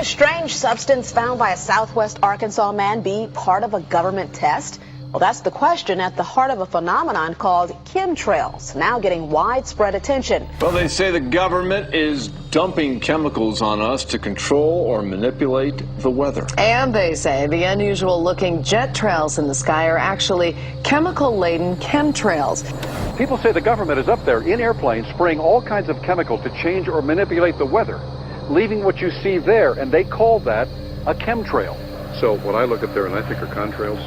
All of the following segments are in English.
strange substance found by a Southwest Arkansas man be part of a government test? Well, that's the question at the heart of a phenomenon called chemtrails, now getting widespread attention. Well, they say the government is dumping chemicals on us to control or manipulate the weather. And they say the unusual-looking jet trails in the sky are actually chemical-laden chemtrails. People say the government is up there in airplanes spraying all kinds of chemicals to change or manipulate the weather, leaving what you see there, and they call that a chemtrail. So what I look at there and I think are contrails,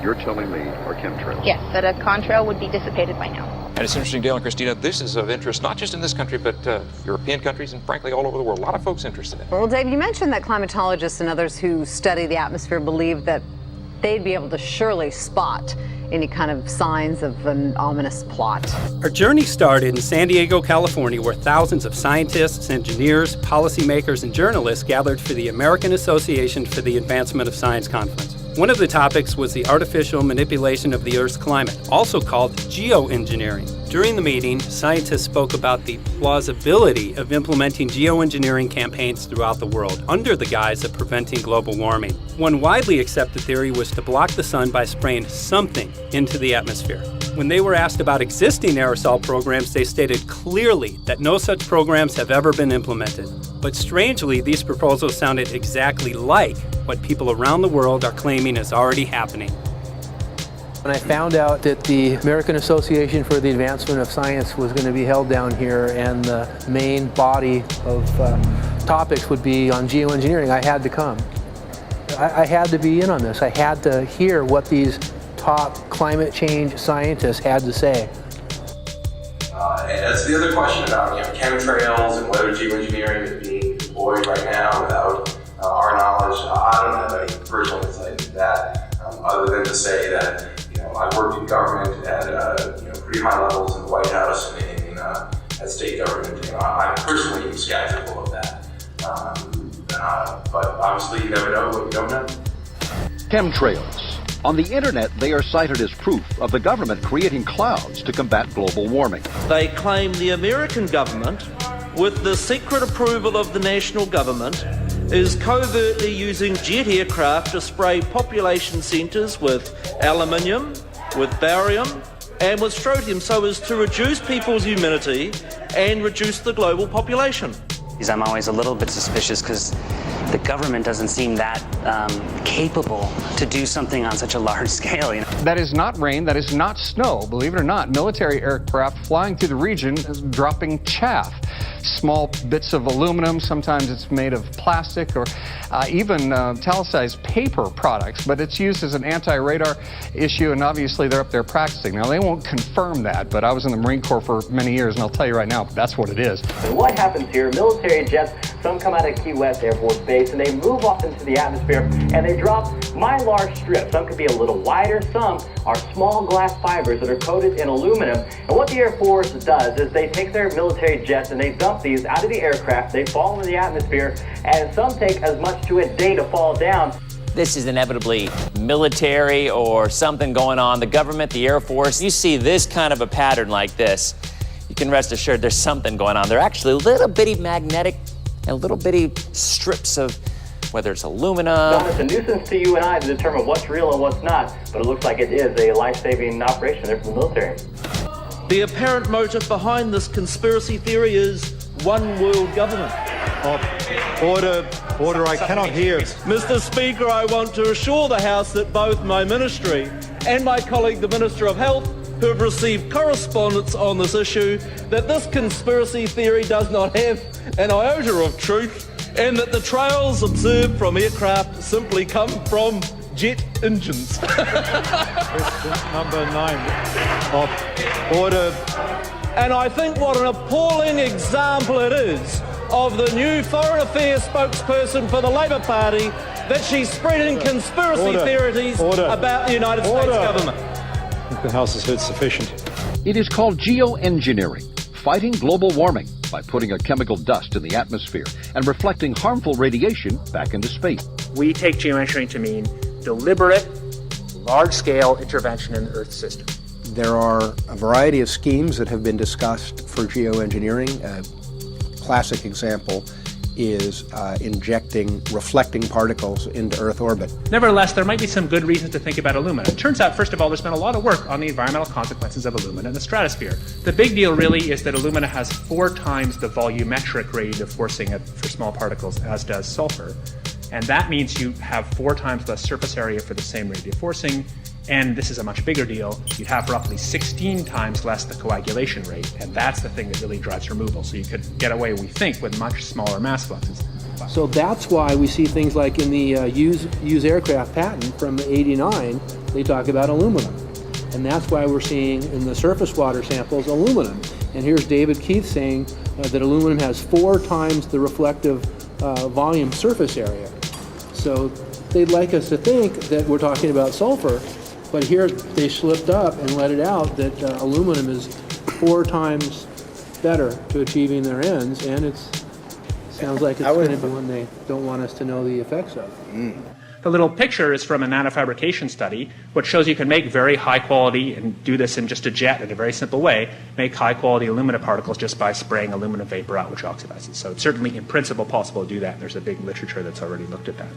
you're telling me are chemtrails? Yes, that a contrail would be dissipated by now. And it's interesting, Dale and Christina, this is of interest not just in this country, but European countries and frankly all over the world. A lot of folks interested in it. Well, Dave, you mentioned that climatologists and others who study the atmosphere believe that they'd be able to surely spot any kind of signs of an ominous plot. Our journey started in San Diego, California, where thousands of scientists, engineers, policymakers, and journalists gathered for the American Association for the Advancement of Science Conference. One of the topics was the artificial manipulation of the Earth's climate, also called geoengineering. During the meeting, scientists spoke about the plausibility of implementing geoengineering campaigns throughout the world under the guise of preventing global warming. One widely accepted theory was to block the sun by spraying something into the atmosphere. When they were asked about existing aerosol programs, they stated clearly that no such programs have ever been implemented. But strangely, these proposals sounded exactly like what people around the world are claiming is already happening. When I found out that the American Association for the Advancement of Science was going to be held down here and the main body of topics would be on geoengineering, I had to come. I had to be in on this. I had to hear what these top climate change scientists had to say. And that's the other question about chemtrails and whether geoengineering is being deployed right now without our knowledge. I don't have any personal insight into that, other than to say that I've worked in government at pretty high levels in the White House and at state government. I'm personally skeptical of that, but obviously you never know what you don't know. Chemtrails. On the internet, they are cited as proof of the government creating clouds to combat global warming. They claim the American government, with the secret approval of the national government, is covertly using jet aircraft to spray population centres with aluminium, with barium, and with strontium so as to reduce people's immunity and reduce the global population. I'm always a little bit suspicious because the government doesn't seem that capable to do something on such a large scale. That is not rain, that is not snow. Believe it or not, military aircraft flying through the region is dropping chaff. Small bits of aluminum, sometimes it's made of plastic or even talicized paper products, but it's used as an anti-radar issue, and obviously they're up there practicing. Now, they won't confirm that, but I was in the Marine Corps for many years, and I'll tell you right now, that's what it is. And what happens here, military jets, some come out of Key West Air Force Base, and they move off into the atmosphere, and they drop mylar strips. Some could be a little wider, some are small glass fibers that are coated in aluminum. And what the Air Force does is they take their military jets and they dump these out of the aircraft, they fall into the atmosphere, and some take as much to a day to fall down. This is inevitably military or something going on. The government, the Air Force, you see this kind of a pattern like this, you can rest assured there's something going on. They're actually little bitty magnetic and little bitty strips of, whether it's aluminum. It's a nuisance to you and I to determine what's real and what's not, but it looks like it is a life-saving operation there for the military. The apparent motive behind this conspiracy theory is one world government. Order, I cannot hear. Mr. Speaker, I want to assure the House that both my ministry and my colleague, the Minister of Health, who have received correspondence on this issue, that this conspiracy theory does not have an iota of truth, and that the trails observed from aircraft simply come from jet engines. Question number 9. Order. And I think what an appalling example it is of the new Foreign Affairs spokesperson for the Labour Party that she's spreading conspiracy theories about the United States government. I think the House has heard sufficient. It is called geoengineering, fighting global warming by putting a chemical dust in the atmosphere and reflecting harmful radiation back into space. We take geoengineering to mean deliberate, large-scale intervention in the Earth system. There are a variety of schemes that have been discussed for geoengineering. A classic example is injecting reflecting particles into Earth orbit. Nevertheless, there might be some good reasons to think about alumina. It turns out, first of all, there's been a lot of work on the environmental consequences of alumina in the stratosphere. The big deal really is that alumina has 4 times the volumetric radiative forcing for small particles as does sulfur. And that means you have 4 times less surface area for the same radiative forcing. And this is a much bigger deal. You'd have roughly 16 times less the coagulation rate, and that's the thing that really drives removal. So you could get away, we think, with much smaller mass fluxes. So that's why we see things like in the use aircraft patent from '89, they talk about aluminum. And that's why we're seeing in the surface water samples aluminum. And here's David Keith saying that aluminum has 4 times the reflective volume surface area. So they'd like us to think that we're talking about sulfur, but here they slipped up and let it out that aluminum is 4 times better to achieving their ends, and it sounds like it's going to be one they don't want us to know the effects of. The little picture is from a nanofabrication study, which shows you can make very high quality, and do this in just a jet in a very simple way, make high quality alumina particles just by spraying aluminum vapor out, which oxidizes. So it's certainly in principle possible to do that, and there's a big literature that's already looked at that.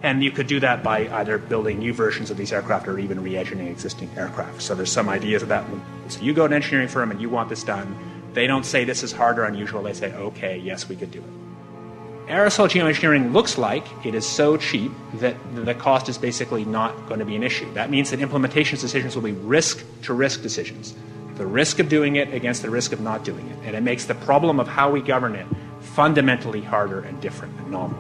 And you could do that by either building new versions of these aircraft or even re-engineering existing aircraft. So there's some ideas of that. So you go to an engineering firm and you want this done. They don't say this is hard or unusual. They say, okay, yes, we could do it. Aerosol geoengineering looks like it is so cheap that the cost is basically not going to be an issue. That means that implementation decisions will be risk-to-risk decisions. The risk of doing it against the risk of not doing it. And it makes the problem of how we govern it fundamentally harder and different and novel.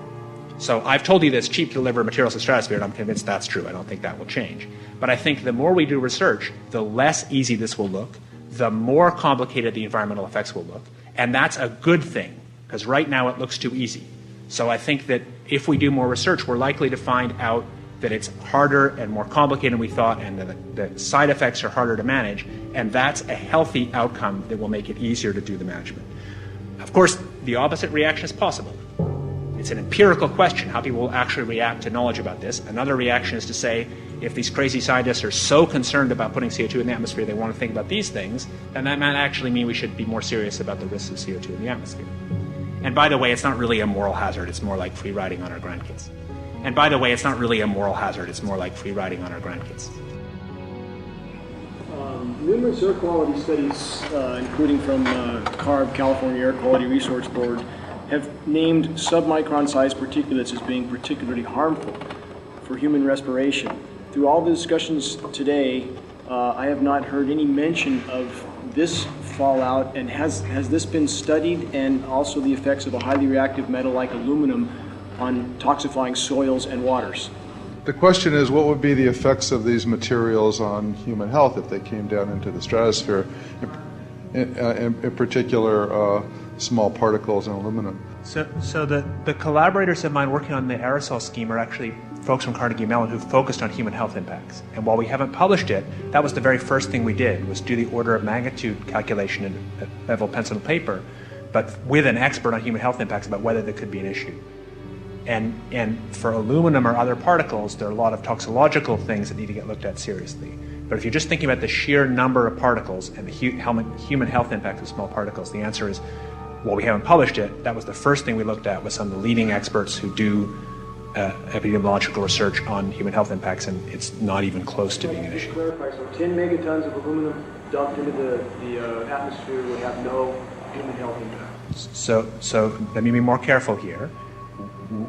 So I've told you that it's cheap to deliver materials to the stratosphere, and I'm convinced that's true. I don't think that will change. But I think the more we do research, the less easy this will look, the more complicated the environmental effects will look. And that's a good thing, because right now it looks too easy. So I think that if we do more research, we're likely to find out that it's harder and more complicated than we thought, and the side effects are harder to manage, and that's a healthy outcome that will make it easier to do the management. Of course, the opposite reaction is possible. It's an empirical question, how people will actually react to knowledge about this. Another reaction is to say, if these crazy scientists are so concerned about putting CO2 in the atmosphere, they want to think about these things, then that might actually mean we should be more serious about the risks of CO2 in the atmosphere. And by the way, it's not really a moral hazard, it's more like free riding on our grandkids. And by the way, it's not really a moral hazard, it's more like free riding on our grandkids. Numerous air quality studies, including from CARB, California Air Quality Resource Board, have named submicron-sized particulates as being particularly harmful for human respiration. Through all the discussions today, I have not heard any mention of this fallout, and has this been studied, and also the effects of a highly reactive metal like aluminum on toxifying soils and waters? The question is, what would be the effects of these materials on human health if they came down into the stratosphere, in particular small particles and aluminum? So the collaborators of mine working on the aerosol scheme are actually folks from Carnegie Mellon who focused on human health impacts. And while we haven't published it, that was the very first thing we did, was do the order of magnitude calculation in bevel pencil and paper, but with an expert on human health impacts about whether there could be an issue. And for aluminum or other particles, there are a lot of toxicological things that need to get looked at seriously. But if you're just thinking about the sheer number of particles and the human health impact of small particles, the answer is, well, we haven't published it. That was the first thing we looked at with some of the leading experts who do epidemiological research on human health impacts, and it's not even close to being an issue. Clarify, so 10 megatons of aluminum dumped into the atmosphere would have no human health impact. So let me be more careful here.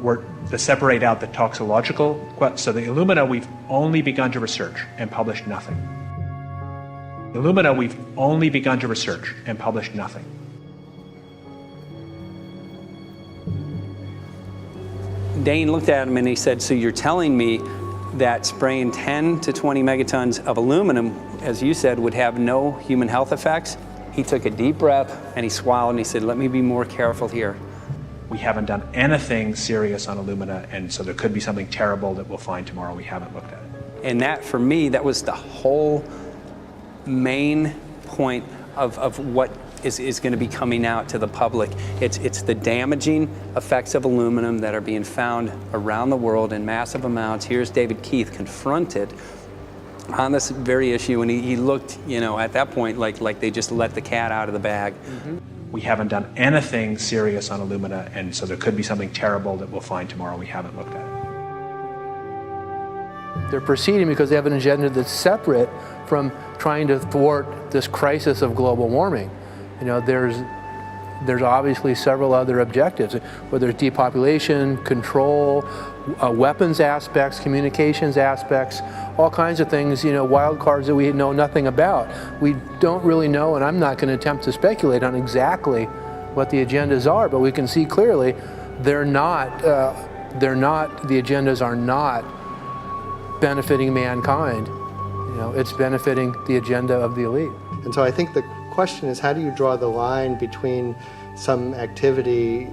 We're to separate out the toxicological. So the alumina, we've only begun to research and published nothing. The alumina, we've only begun to research and published nothing. Dane looked at him and he said, so you're telling me that spraying 10 to 20 megatons of aluminum, as you said, would have no human health effects? He took a deep breath and he swallowed and he said, let me be more careful here. We haven't done anything serious on alumina, and so there could be something terrible that we'll find tomorrow. We haven't looked at it. And that, for me, that was the whole main point of what is going to be coming out to the public. It's the damaging effects of aluminum that are being found around the world in massive amounts. Here's David Keith confronted on this very issue, and he looked, at that point like they just let the cat out of the bag. Mm-hmm. We haven't done anything serious on Illumina, and so there could be something terrible that we'll find tomorrow. We haven't looked at it. They're proceeding because they have an agenda that's separate from trying to thwart this crisis of global warming. You know, there's obviously several other objectives, whether it's depopulation, control, weapons aspects, communications aspects, all kinds of things, you know, wild cards that we know nothing about. We don't really know, and I'm not going to attempt to speculate on exactly what the agendas are, but we can see clearly the agendas are not benefiting mankind. You know, it's benefiting the agenda of the elite. And so I think the question is, how do you draw the line between some activity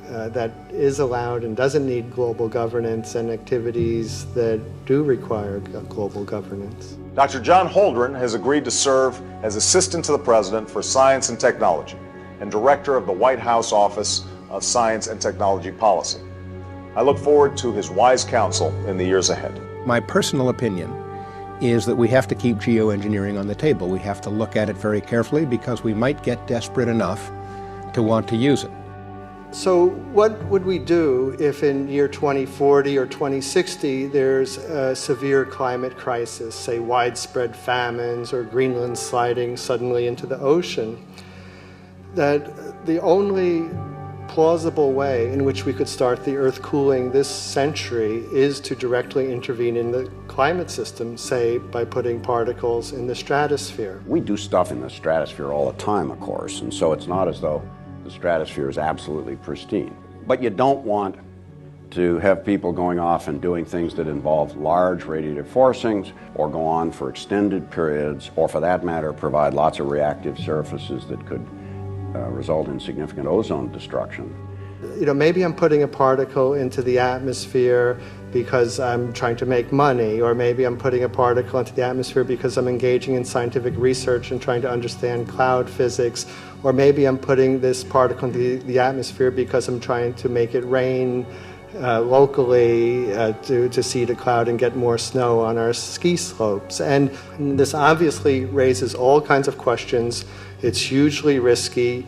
that is allowed and doesn't need global governance and activities that do require global governance? Dr. John Holdren has agreed to serve as Assistant to the President for Science and Technology and Director of the White House Office of Science and Technology Policy. I look forward to his wise counsel in the years ahead. My personal opinion is that we have to keep geoengineering on the table. We have to look at it very carefully because we might get desperate enough to want to use it. So what would we do if in year 2040 or 2060 there's a severe climate crisis, say widespread famines or Greenland sliding suddenly into the ocean? That the only plausible way in which we could start the Earth cooling this century is to directly intervene in the climate system, say by putting particles in the stratosphere. We do stuff in the stratosphere all the time, of course, and so it's not as though the stratosphere is absolutely pristine. But you don't want to have people going off and doing things that involve large radiative forcings or go on for extended periods, or for that matter, provide lots of reactive surfaces that could result in significant ozone destruction. You know, maybe I'm putting a particle into the atmosphere because I'm trying to make money, or maybe I'm putting a particle into the atmosphere because I'm engaging in scientific research and trying to understand cloud physics, or maybe I'm putting this particle into the atmosphere because I'm trying to make it rain locally to seed a cloud and get more snow on our ski slopes. And this obviously raises all kinds of questions. It's hugely risky.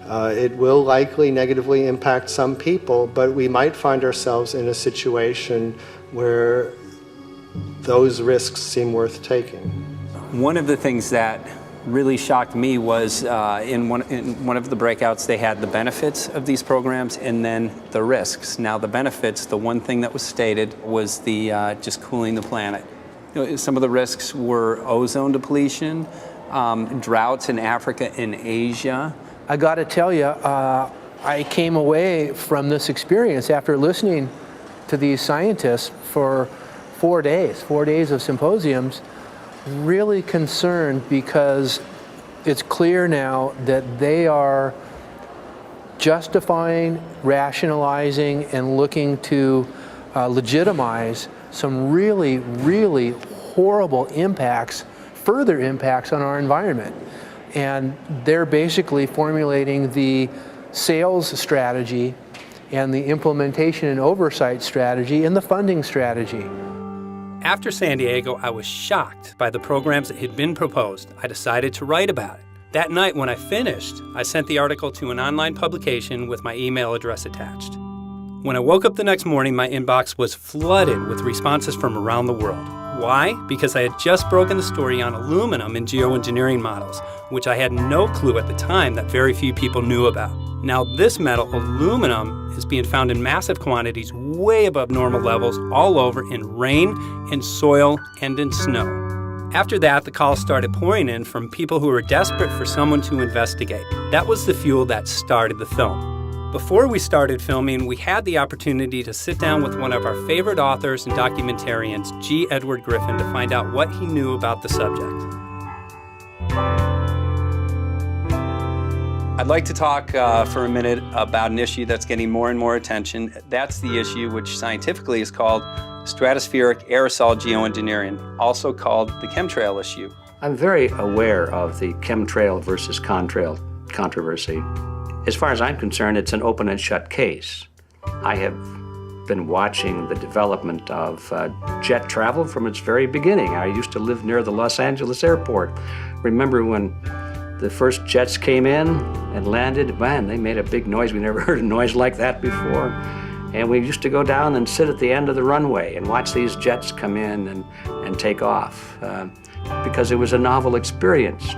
It will likely negatively impact some people, but we might find ourselves in a situation where those risks seem worth taking. One of the things that really shocked me was in one of the breakouts, they had the benefits of these programs and then the risks. Now the benefits, the one thing that was stated was the just cooling the planet. You know, some of the risks were ozone depletion, droughts in Africa and Asia. I got to tell you, I came away from this experience after listening to these scientists for 4 days of symposiums, really concerned, because it's clear now that they are justifying, rationalizing, and looking to legitimize some really, really horrible impacts, further impacts on our environment. And they're basically formulating the sales strategy and the implementation and oversight strategy and the funding strategy. After San Diego, I was shocked by the programs that had been proposed. I decided to write about it. That night when I finished, I sent the article to an online publication with my email address attached. When I woke up the next morning, my inbox was flooded with responses from around the world. Why? Because I had just broken the story on aluminum in geoengineering models, which I had no clue at the time that very few people knew about. Now this metal, aluminum, is being found in massive quantities way above normal levels all over in rain, in soil, and in snow. After that, the calls started pouring in from people who were desperate for someone to investigate. That was the fuel that started the film. Before we started filming, we had the opportunity to sit down with one of our favorite authors and documentarians, G. Edward Griffin, to find out what he knew about the subject. I'd like to talk for a minute about an issue that's getting more and more attention. That's the issue which scientifically is called stratospheric aerosol geoengineering, also called the chemtrail issue. I'm very aware of the chemtrail versus contrail controversy. As far as I'm concerned, it's an open and shut case. I have been watching the development of jet travel from its very beginning. I used to live near the Los Angeles airport. Remember when the first jets came in and landed, man, they made a big noise. We never heard a noise like that before. And we used to go down and sit at the end of the runway and watch these jets come in and take off because it was a novel experience.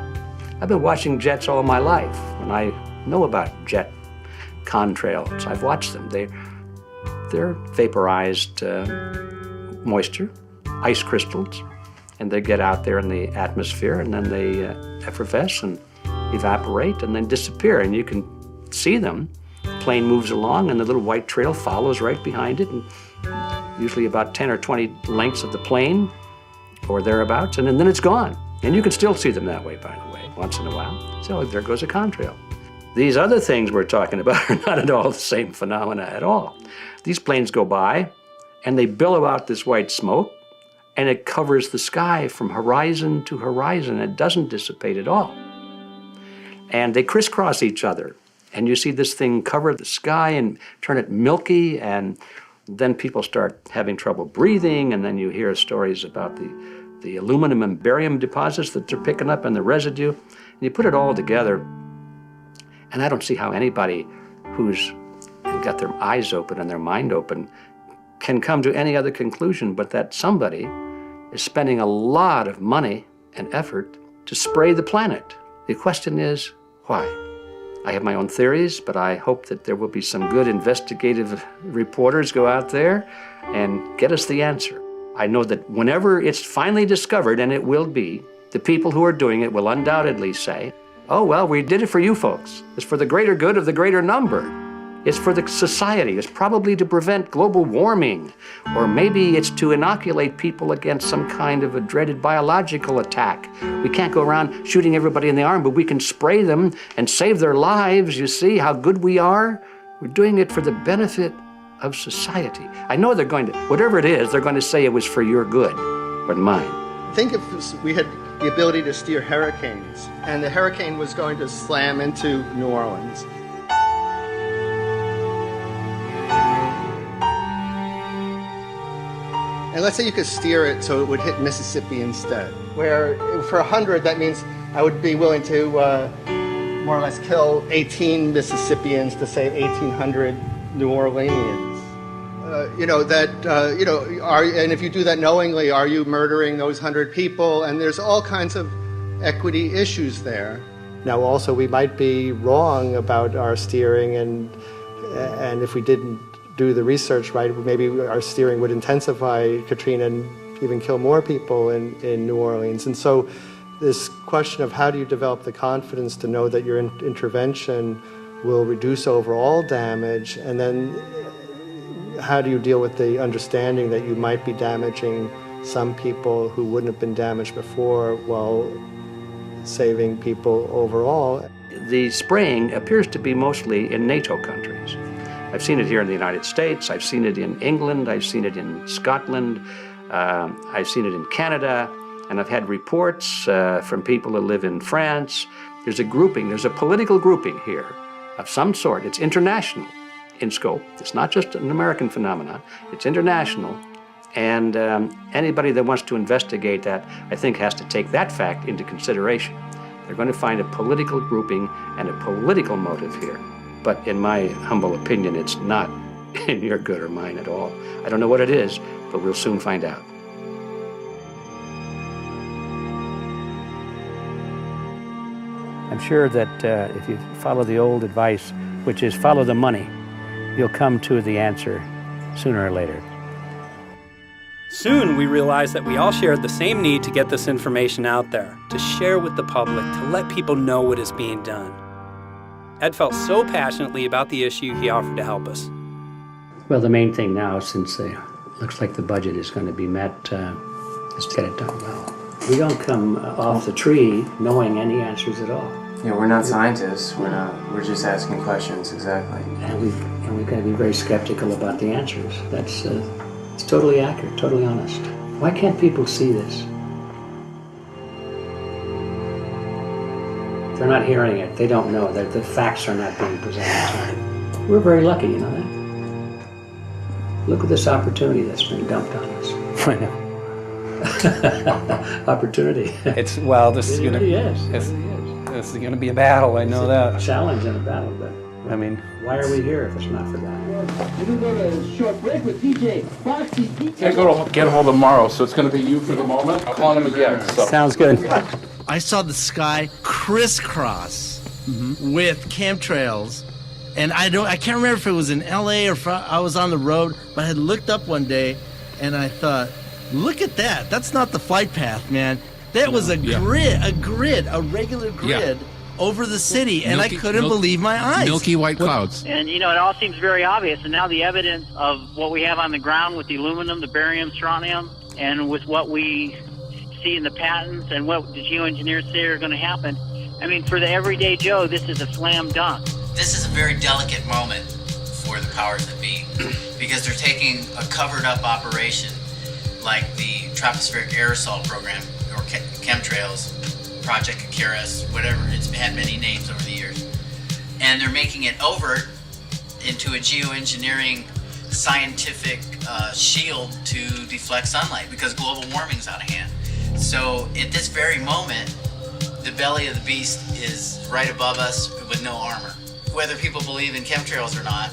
I've been watching jets all my life, and I know about jet contrails. I've watched them. They're vaporized moisture, ice crystals, and they get out there in the atmosphere, and then they effervesce and evaporate and then disappear, and you can see them. Plane moves along and the little white trail follows right behind it, and usually about 10 or 20 lengths of the plane or thereabouts, and then it's gone. And you can still see them that way, by the way, once in a while. So there goes a contrail. These other things we're talking about are not at all the same phenomena at all. These planes go by and they billow out this white smoke, and it covers the sky from horizon to horizon. It doesn't dissipate at all. And they crisscross each other. And you see this thing cover the sky and turn it milky, and then people start having trouble breathing, and then you hear stories about the aluminum and barium deposits that they're picking up and the residue. And you put it all together, and I don't see how anybody who's got their eyes open and their mind open can come to any other conclusion but that somebody is spending a lot of money and effort to spray the planet. The question is, why? I have my own theories, but I hope that there will be some good investigative reporters go out there and get us the answer. I know that whenever it's finally discovered, and it will be, the people who are doing it will undoubtedly say, oh, well, we did it for you folks. It's for the greater good of the greater number. It's for the society. It's probably to prevent global warming, or maybe it's to inoculate people against some kind of a dreaded biological attack. We can't go around shooting everybody in the arm, but we can spray them and save their lives. You see how good we are? We're doing it for the benefit of society. I know they're going to, whatever it is, they're going to say it was for your good or mine. Think if we had the ability to steer hurricanes, and the hurricane was going to slam into New Orleans. And let's say you could steer it so it would hit Mississippi instead, where for 100, that means I would be willing to more or less kill 18 Mississippians to save 1,800 New Orleanians. And if you do that knowingly, are you murdering those 100 people? And there's all kinds of equity issues there. Now, also, we might be wrong about our steering, and if we didn't do the research right, maybe our steering would intensify Katrina and even kill more people in New Orleans. And so this question of how do you develop the confidence to know that your intervention will reduce overall damage, and then how do you deal with the understanding that you might be damaging some people who wouldn't have been damaged before while saving people overall? The spraying appears to be mostly in NATO countries. I've seen it here in the United States, I've seen it in England, I've seen it in Scotland, I've seen it in Canada, and I've had reports from people who live in France. There's a grouping, there's a political grouping here of some sort. It's international in scope. It's not just an American phenomenon, it's international. And anybody that wants to investigate that, I think, has to take that fact into consideration. They're going to find a political grouping and a political motive here. But in my humble opinion, it's not in your good or mine at all. I don't know what it is, but we'll soon find out. I'm sure that if you follow the old advice, which is follow the money, you'll come to the answer sooner or later. Soon we realized that we all shared the same need to get this information out there, to share with the public, to let people know what is being done. Ed felt so passionately about the issue, he offered to help us. Well, the main thing now, since it looks like the budget is going to be met, is to get it done well. We don't come off the tree knowing any answers at all. Yeah, we're not scientists. We're just asking questions, exactly. And we've got to be very skeptical about the answers. That's it's totally accurate, totally honest. Why can't people see this? They're not hearing it. They don't know that the facts are not being presented to them. We're very lucky, you know that? Look at this opportunity that's been dumped on us. I know. Opportunity. It's, well, this is going to... Yes. It's, This is going to be a battle, I know that. Challenge and a battle, but I mean, why are we here if it's not for that? We're going to go to a short break with DJ Foxy. Can't go to get hold of Morrow, so it's going to be you for the moment. I'll call him again. So. Sounds good. I saw the sky crisscross with chemtrails, and I can't remember if it was in LA or if I was on the road, but I had looked up one day and I thought, look at that. That's not the flight path, man. That was a grid, a regular grid over the city, and I couldn't believe my eyes. Milky white clouds. And, you know, it all seems very obvious, and now the evidence of what we have on the ground with the aluminum, the barium, strontium, and with what we see in the patents and what the geoengineers say are going to happen, I mean, for the everyday Joe, this is a slam dunk. This is a very delicate moment for the powers that be, because they're taking a covered-up operation like the tropospheric aerosol program, or chemtrails, Project Icarus, whatever, it's had many names over the years, and they're making it overt into a geoengineering scientific shield to deflect sunlight, because global warming's out of hand. So at this very moment, the belly of the beast is right above us with no armor. Whether people believe in chemtrails or not,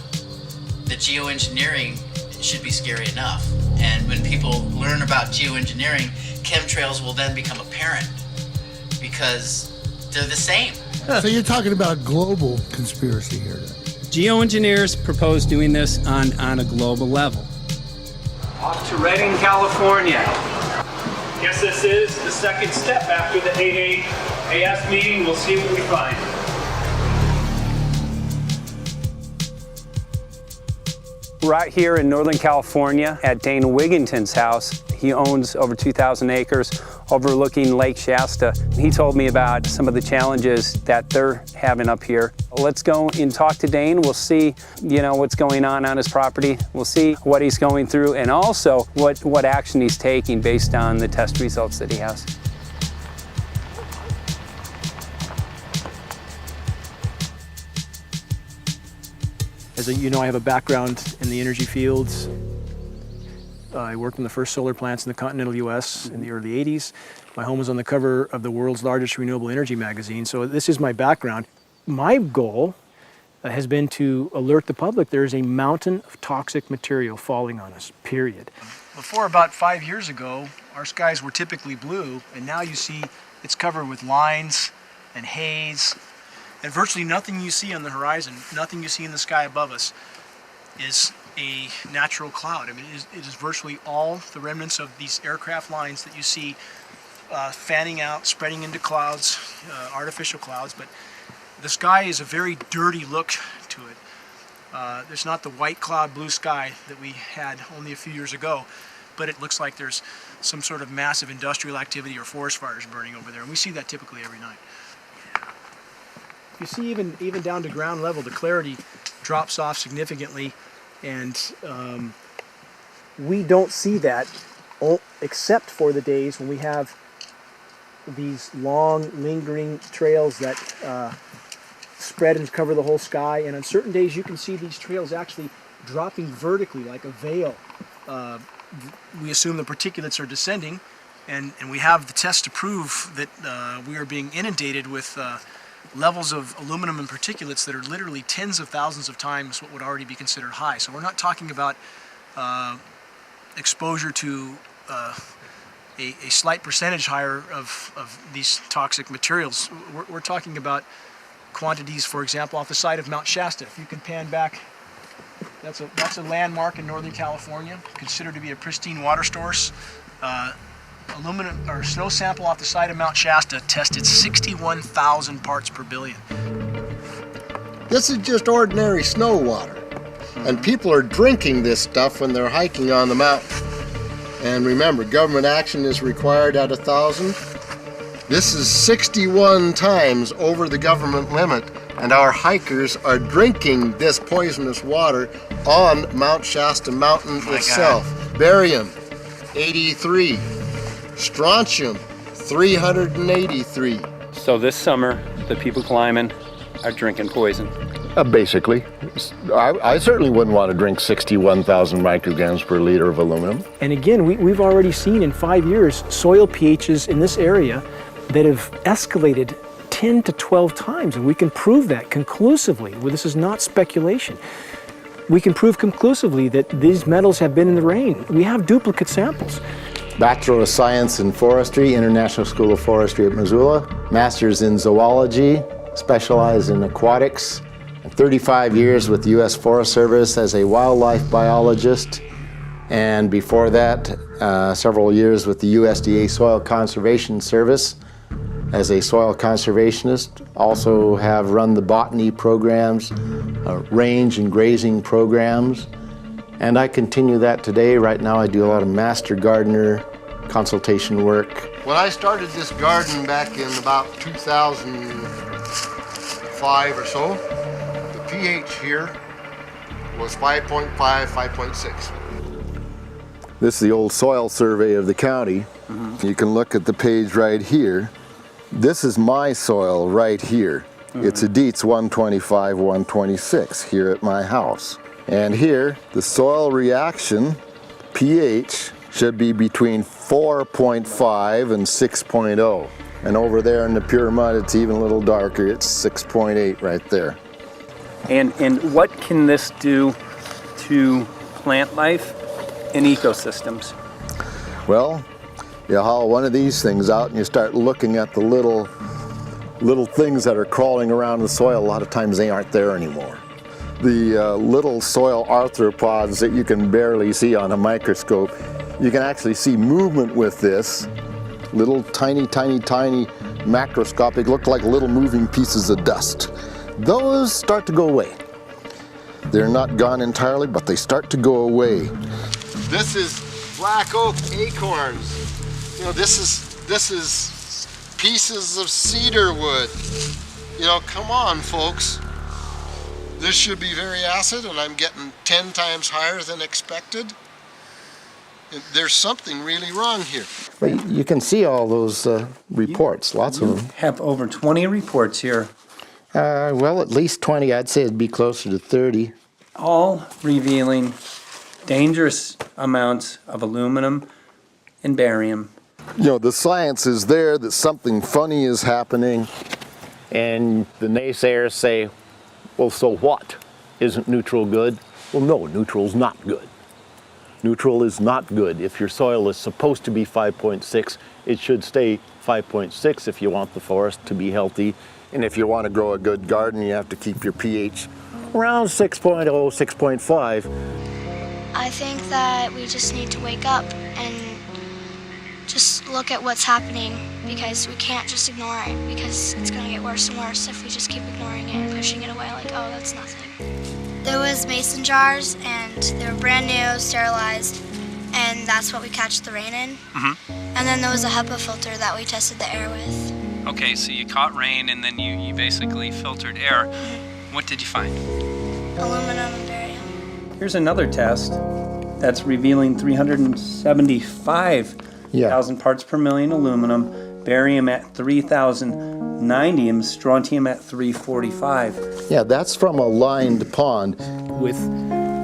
the geoengineering should be scary enough. And when people learn about geoengineering, chemtrails will then become apparent because they're the same. So you're talking about global conspiracy here. Geoengineers propose doing this on a global level. Off to Redding, California. Guess this is the second step after the AAAS meeting. We'll see what we find. Right here in Northern California at Dana Wigginton's house. He owns over 2,000 acres overlooking Lake Shasta. He told me about some of the challenges that they're having up here. Let's go and talk to Dane. We'll see, what's going on his property. We'll see what he's going through and also what action he's taking based on the test results that he has. As you know, I have a background in the energy fields. I worked on the first solar plants in the continental U.S. in the early 80s. My home was on the cover of the world's largest renewable energy magazine, so this is my background. My goal has been to alert the public there is a mountain of toxic material falling on us, period. Before about 5 years ago, our skies were typically blue, and now you see it's covered with lines and haze. And virtually nothing you see on the horizon, nothing you see in the sky above us is a natural cloud. I mean, it is virtually all the remnants of these aircraft lines that you see fanning out, spreading into clouds, artificial clouds. But the sky is a very dirty look to it. There's not the white cloud, blue sky that we had only a few years ago, but it looks like there's some sort of massive industrial activity or forest fires burning over there. And we see that typically every night. You see even down to ground level, the clarity drops off significantly, and we don't see that except for the days when we have these long, lingering trails that spread and cover the whole sky, and on certain days you can see these trails actually dropping vertically like a veil. We assume the particulates are descending, and we have the test to prove that we are being inundated with levels of aluminum and particulates that are literally tens of thousands of times what would already be considered high. So we're not talking about exposure to a slight percentage higher of these toxic materials. We're talking about quantities, for example, off the side of Mount Shasta. If you can pan back, that's a landmark in Northern California, considered to be a pristine water source. Aluminum or snow sample off the side of Mount Shasta tested 61,000 parts per billion. This is just ordinary snow water, and people are drinking this stuff when they're hiking on the mountain. And remember, government action is required at 1,000. This is 61 times over the government limit, and our hikers are drinking this poisonous water on Mount Shasta Mountain itself. Barium, 83. Strontium, 383. So this summer, the people climbing are drinking poison. Basically. I certainly wouldn't want to drink 61,000 micrograms per liter of aluminum. And again, we've already seen in 5 years soil pHs in this area that have escalated 10 to 12 times, and we can prove that conclusively. Well, this is not speculation. We can prove conclusively that these metals have been in the rain. We have duplicate samples. Bachelor of Science in Forestry, International School of Forestry at Missoula. Master's in Zoology, specialized in aquatics. 35 years with the U.S. Forest Service as a wildlife biologist. And before that, several years with the USDA Soil Conservation Service as a soil conservationist. Also have run the botany programs, range and grazing programs. And I continue that today. Right now I do a lot of master gardener consultation work. When I started this garden back in about 2005 or so, the pH here was 5.5, 5.6. This is the old soil survey of the county. You can look at the page right here. This is my soil right here. It's a Dietz 125, 126 here at my house. And here, the soil reaction pH should be between 4.5 and 6.0. And over there in the pure mud, it's even a little darker. It's 6.8 right there. And what can this do to plant life and ecosystems? Well, you haul one of these things out and you start looking at the little things that are crawling around the soil. A lot of times they aren't there anymore. The little soil arthropods that you can barely see on a microscope, you can actually see movement with this. Little tiny macroscopic, look like little moving pieces of dust. Those start to go away. They're not gone entirely, but they start to go away. This is black oak acorns. You know, this is pieces of cedar wood. You know, come on, folks. This should be very acid, and I'm getting 10 times higher than expected. There's something really wrong here. But you can see all those reports, lots of them. Have over 20 reports here. Well, at least 20. I'd say it'd be closer to 30. All revealing dangerous amounts of aluminum and barium. You know, the science is there that something funny is happening. And the naysayers say, well, so what? Isn't neutral good? Well, no, neutral's not good. Neutral is not good. If your soil is supposed to be 5.6, it should stay 5.6 if you want the forest to be healthy. And if you want to grow a good garden, you have to keep your pH around 6.0, 6.5. I think that we just need to wake up and just look at what's happening, because we can't just ignore it, because it's going to get worse and worse if we just keep ignoring it and pushing it away like, oh, that's nothing. There was mason jars, and they were brand new, sterilized, and that's what we catch the rain in. And then there was a HEPA filter that we tested the air with. Okay, so you caught rain and then you basically filtered air. What did you find? Aluminum and barium. Here's another test that's revealing 375,000 parts per million aluminum, barium at 3,090, and strontium at 345. Yeah, that's from a lined pond. With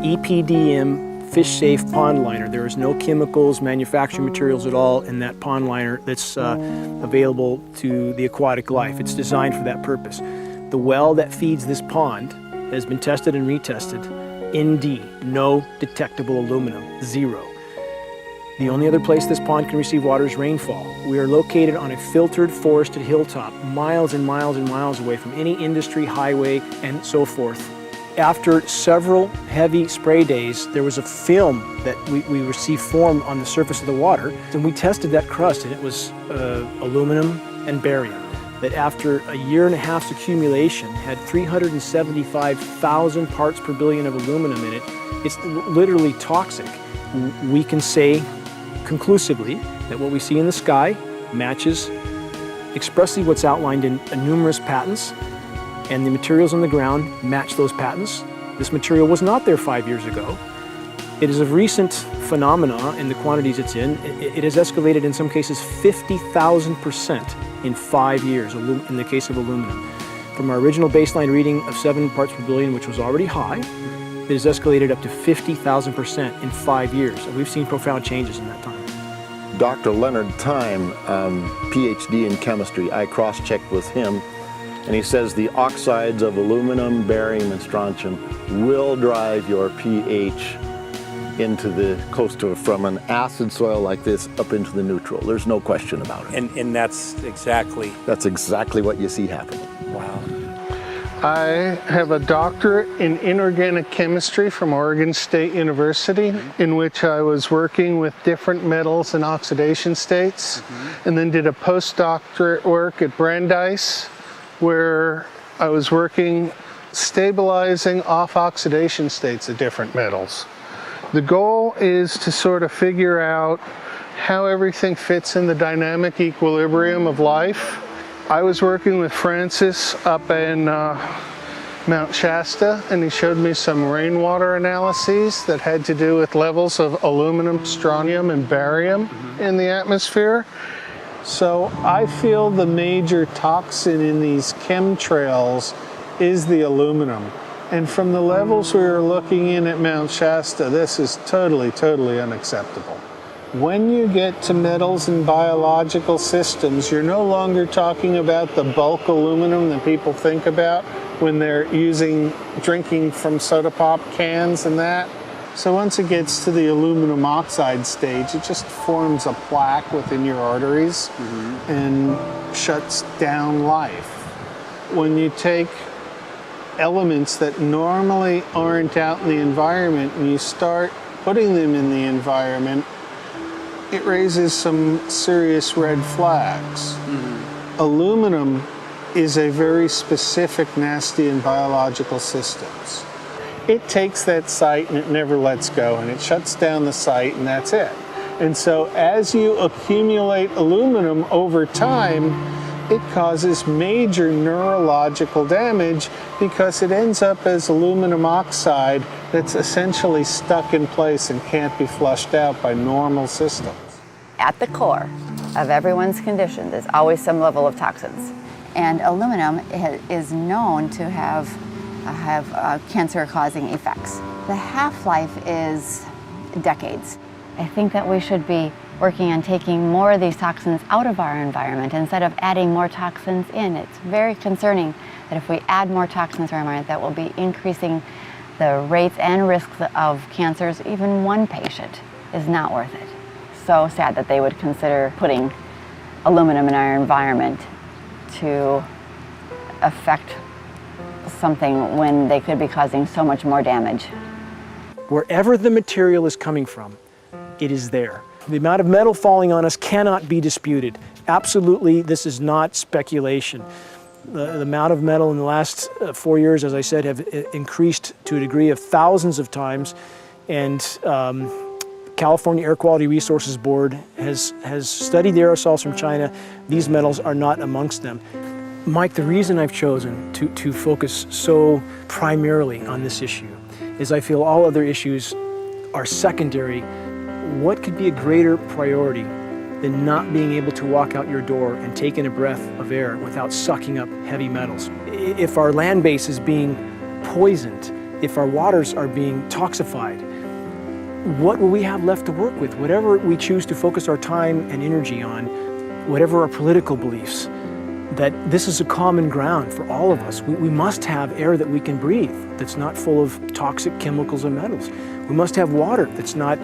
EPDM fish safe pond liner. There is no chemicals, manufacturing materials at all in that pond liner that's available to the aquatic life. It's designed for that purpose. The well that feeds this pond has been tested and retested. ND, no detectable aluminum, 0. The only other place this pond can receive water is rainfall. We are located on a filtered, forested hilltop, miles and miles and miles away from any industry, highway, and so forth. After several heavy spray days, there was a film that we received formed on the surface of the water, and we tested that crust, and it was aluminum and barium. That after a year and a half's accumulation had 375,000 parts per billion of aluminum in it. It's literally toxic. We can say conclusively that what we see in the sky matches expressly what's outlined in numerous patents, and the materials on the ground match those patents. This material was not there 5 years ago. It is a recent phenomena in the quantities it's in. It has escalated in some cases 50,000% in 5 years in the case of aluminum. From our original baseline reading of 7 parts per billion, which was already high, it has escalated up to 50,000% in 5 years. And we've seen profound changes in that time. Dr. Leonard Time, PhD in chemistry, I cross-checked with him And he says the oxides of aluminum, barium, and strontium will drive your pH into the from an acid soil like this up into the neutral. There's no question about it. And that's exactly what you see happening. Wow. I have a doctorate in inorganic chemistry from Oregon State University, in which I was working with different metals and oxidation states, and then did a postdoctorate work at Brandeis, where I was working stabilizing off-oxidation states of different metals. The goal is to sort of figure out how everything fits in the dynamic equilibrium of life. I was working with Francis up in Mount Shasta, and he showed me some rainwater analyses that had to do with levels of aluminum, strontium, and barium in the atmosphere. So I feel the major toxin in these chemtrails is the aluminum. And from the levels we were looking in at Mount Shasta, this is totally, totally unacceptable. When you get to metals and biological systems, you're no longer talking about the bulk aluminum that people think about when they're drinking from soda pop cans and that. So once it gets to the aluminum oxide stage, it just forms a plaque within your arteries and shuts down life. When you take elements that normally aren't out in the environment and you start putting them in the environment, it raises some serious red flags. Aluminum is a very specific, nasty and biological systems. It takes that site and it never lets go, and it shuts down the site, and that's it. And so as you accumulate aluminum over time, it causes major neurological damage because it ends up as aluminum oxide that's essentially stuck in place and can't be flushed out by normal systems. At the core of everyone's condition, there's always some level of toxins. And aluminum is known to have cancer-causing effects. The half-life is decades. I think that we should be working on taking more of these toxins out of our environment instead of adding more toxins in. It's very concerning that if we add more toxins to our environment, that will be increasing the rates and risks of cancers. Even one patient is not worth it. So sad that they would consider putting aluminum in our environment to affect something when they could be causing so much more damage. Wherever the material is coming from, it is there. The amount of metal falling on us cannot be disputed. Absolutely, this is not speculation. The amount of metal in the last 4 years, as I said, have increased to a degree of thousands of times, and California Air Quality Resources Board has studied the aerosols from China. These metals are not amongst them. Mike, the reason I've chosen to focus so primarily on this issue is I feel all other issues are secondary. What could be a greater priority than not being able to walk out your door and take in a breath of air without sucking up heavy metals? If our land base is being poisoned, if our waters are being toxified, what will we have left to work with? Whatever we choose to focus our time and energy on, whatever our political beliefs, that this is a common ground for all of us. We must have air that we can breathe that's not full of toxic chemicals and metals. We must have water that's not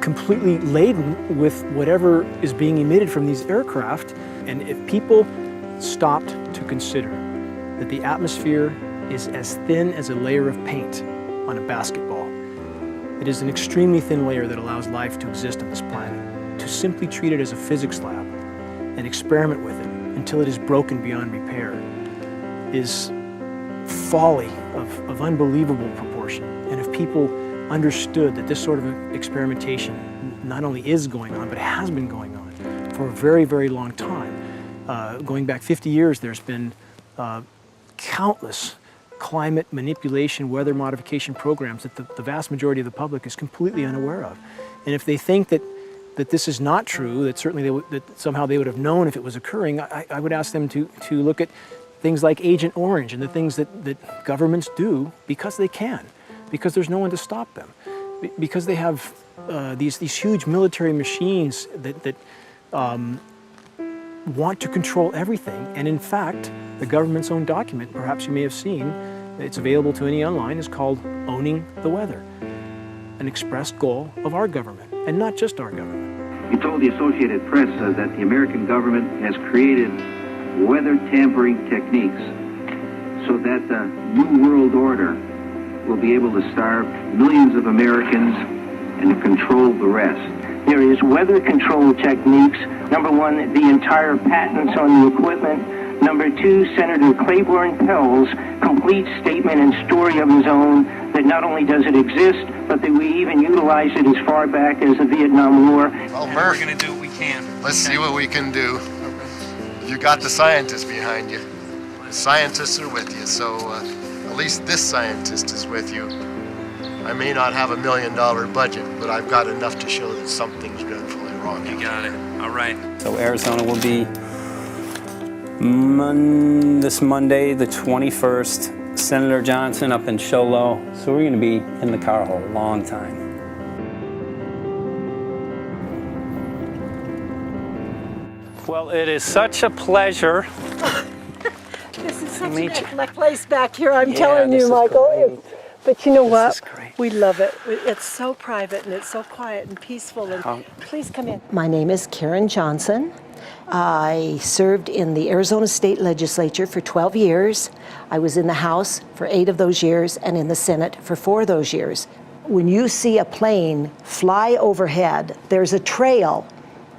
completely laden with whatever is being emitted from these aircraft. And if people stopped to consider that the atmosphere is as thin as a layer of paint on a basketball, it is an extremely thin layer that allows life to exist on this planet, to simply treat it as a physics lab and experiment with it until it is broken beyond repair is folly of unbelievable proportion. And if people understood that this sort of experimentation not only is going on, but has been going on for a very, very long time. Going back 50 years, there's been countless climate manipulation, weather modification programs that the vast majority of the public is completely unaware of. And if they think that this is not true, that certainly that somehow they would have known if it was occurring, I would ask them to look at things like Agent Orange and the things that governments do because they can, because there's no one to stop them, because they have these huge military machines that want to control everything. And in fact, the government's own document, perhaps you may have seen, it's available to any online, is called Owning the Weather, an expressed goal of our government, and not just our government. He told the Associated Press that the American government has created weather tampering techniques so that the New World Order will be able to starve millions of Americans and to control the rest. There is weather control techniques. Number one, the entire patents on the equipment. Number two, Senator Claiborne Pell's complete statement and story of his own that not only does it exist, but that we even utilize it as far back as the Vietnam War. Well, Murph, we're going to do what we can. Let's see what we can do. You got the scientists behind you. The scientists are with you, so at least this scientist is with you. I may not have $1 million budget, but I've got enough to show that something's dreadfully wrong. You got it. All right. So Arizona will be this Monday, the 21st. Senator Johnson up in Show Low. So we're going to be in the car a long time. Well, it is such a pleasure. This is such Meet a nice place back here, I'm Yeah, telling this you, is Michael. great. But you know This what? is great. We love it. It's so private and it's so quiet and peaceful. And please come in. My name is Karen Johnson. I served in the Arizona State Legislature for 12 years. I was in the House for 8 of those years and in the Senate for 4 of those years. When you see a plane fly overhead, there's a trail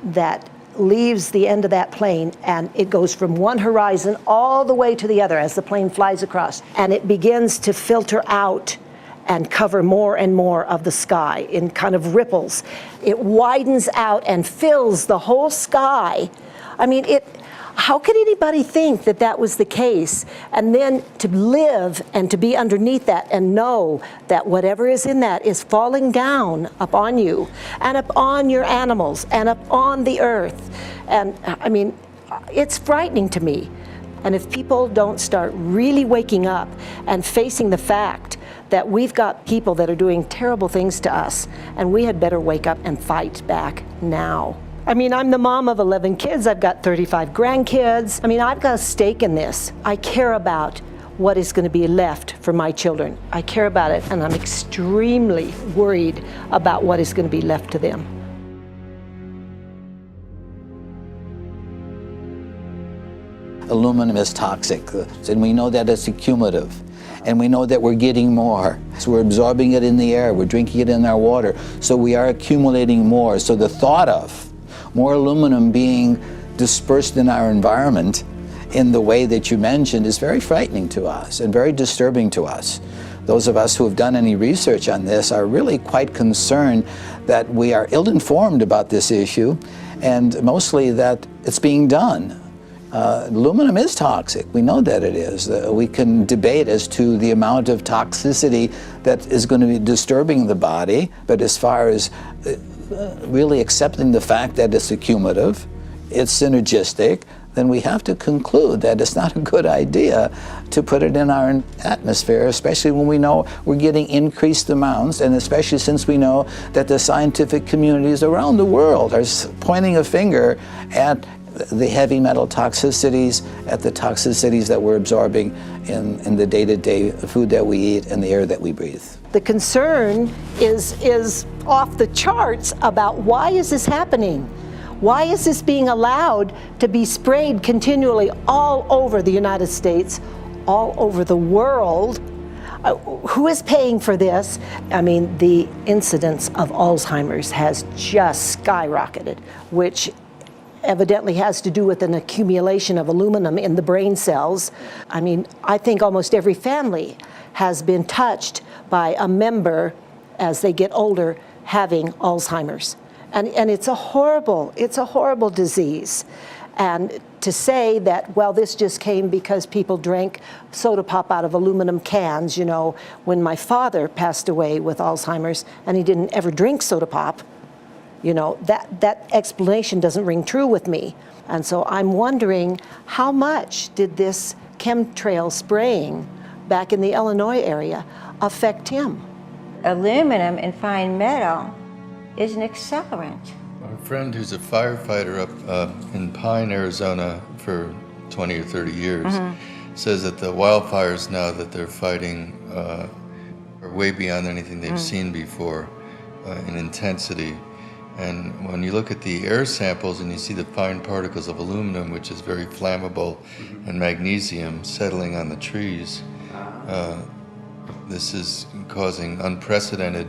that leaves the end of that plane, and it goes from one horizon all the way to the other as the plane flies across, and it begins to filter out and cover more and more of the sky in kind of ripples. It widens out and fills the whole sky. I mean, how could anybody think that that was the case? And then to live and to be underneath that and know that whatever is in that is falling down upon you and upon your animals and upon the earth. And I mean, it's frightening to me. And if people don't start really waking up and facing the fact that we've got people that are doing terrible things to us, and we had better wake up and fight back now. I mean, I'm the mom of 11 kids. I've got 35 grandkids. I mean, I've got a stake in this. I care about what is going to be left for my children. I care about it, and I'm extremely worried about what is going to be left to them. Aluminum is toxic, and we know that it's accumulative. And we know that we're getting more. So we're absorbing it in the air, we're drinking it in our water, so we are accumulating more. So the thought of more aluminum being dispersed in our environment in the way that you mentioned is very frightening to us and very disturbing to us. Those of us who have done any research on this are really quite concerned that we are ill-informed about this issue, and mostly that it's being done. Aluminum is toxic. We know that it is. We can debate as to the amount of toxicity that is going to be disturbing the body, but as far as really accepting the fact that it's accumulative, it's synergistic, then we have to conclude that it's not a good idea to put it in our atmosphere, especially when we know we're getting increased amounts, and especially since we know that the scientific communities around the world are pointing a finger at the heavy metal toxicities, at the toxicities that we're absorbing in the day-to-day food that we eat and the air that we breathe. The concern is off the charts about why is this happening? Why is this being allowed to be sprayed continually all over the United States, all over the world? Who is paying for this? I mean, the incidence of Alzheimer's has just skyrocketed, which evidently has to do with an accumulation of aluminum in the brain cells. I mean, I think almost every family has been touched by a member as they get older having Alzheimer's. And it's a horrible disease. And to say that, well, this just came because people drank soda pop out of aluminum cans, you know, when my father passed away with Alzheimer's and he didn't ever drink soda pop, you know, that explanation doesn't ring true with me. And so I'm wondering, how much did this chemtrail spraying back in the Illinois area affect him? Aluminum and fine metal is an accelerant. A friend who's a firefighter up in Pine, Arizona for 20 or 30 years says that the wildfires now that they're fighting are way beyond anything they've seen before in intensity. And when you look at the air samples and you see the fine particles of aluminum, which is very flammable, and magnesium settling on the trees, this is causing unprecedented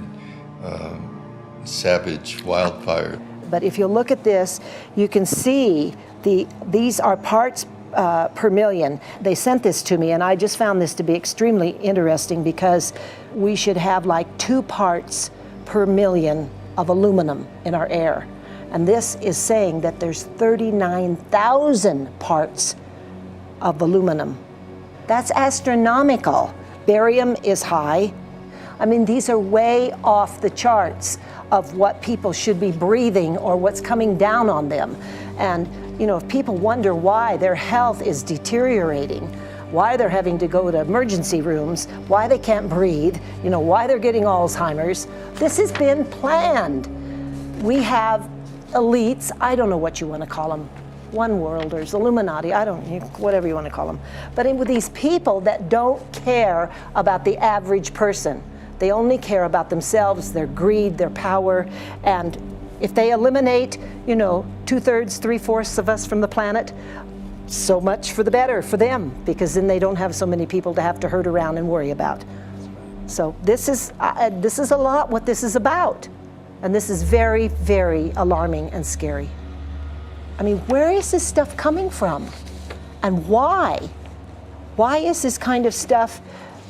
savage wildfire. But if you look at this, you can see these are parts per million. They sent this to me, and I just found this to be extremely interesting because we should have like 2 parts per million of aluminum in our air. And this is saying that there's 39,000 parts of aluminum. That's astronomical. Barium is high. I mean, these are way off the charts of what people should be breathing or what's coming down on them. And, you know, if people wonder why their health is deteriorating, why they're having to go to emergency rooms, why they can't breathe, you know, why they're getting Alzheimer's, this has been planned. We have elites, I don't know what you want to call them, one worlders, Illuminati, I don't, whatever you want to call them. But with these people that don't care about the average person. They only care about themselves, their greed, their power, and if they eliminate, you know, 2/3, 3/4 of us from the planet, so much for the better for them, because then they don't have so many people to have to herd around and worry about. So this is a lot what this is about, and this is very, very alarming and scary. I mean, where is this stuff coming from, and why? Why is this kind of stuff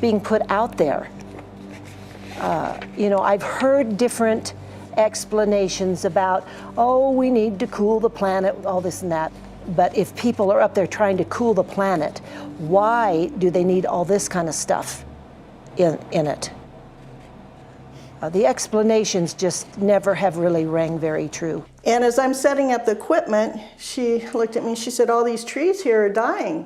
being put out there? You know, I've heard different explanations about, oh, we need to cool the planet, all this and that. But if people are up there trying to cool the planet, why do they need all this kind of stuff in it? The explanations just never have really rang very true. And as I'm setting up the equipment, she looked at me, she said, all these trees here are dying.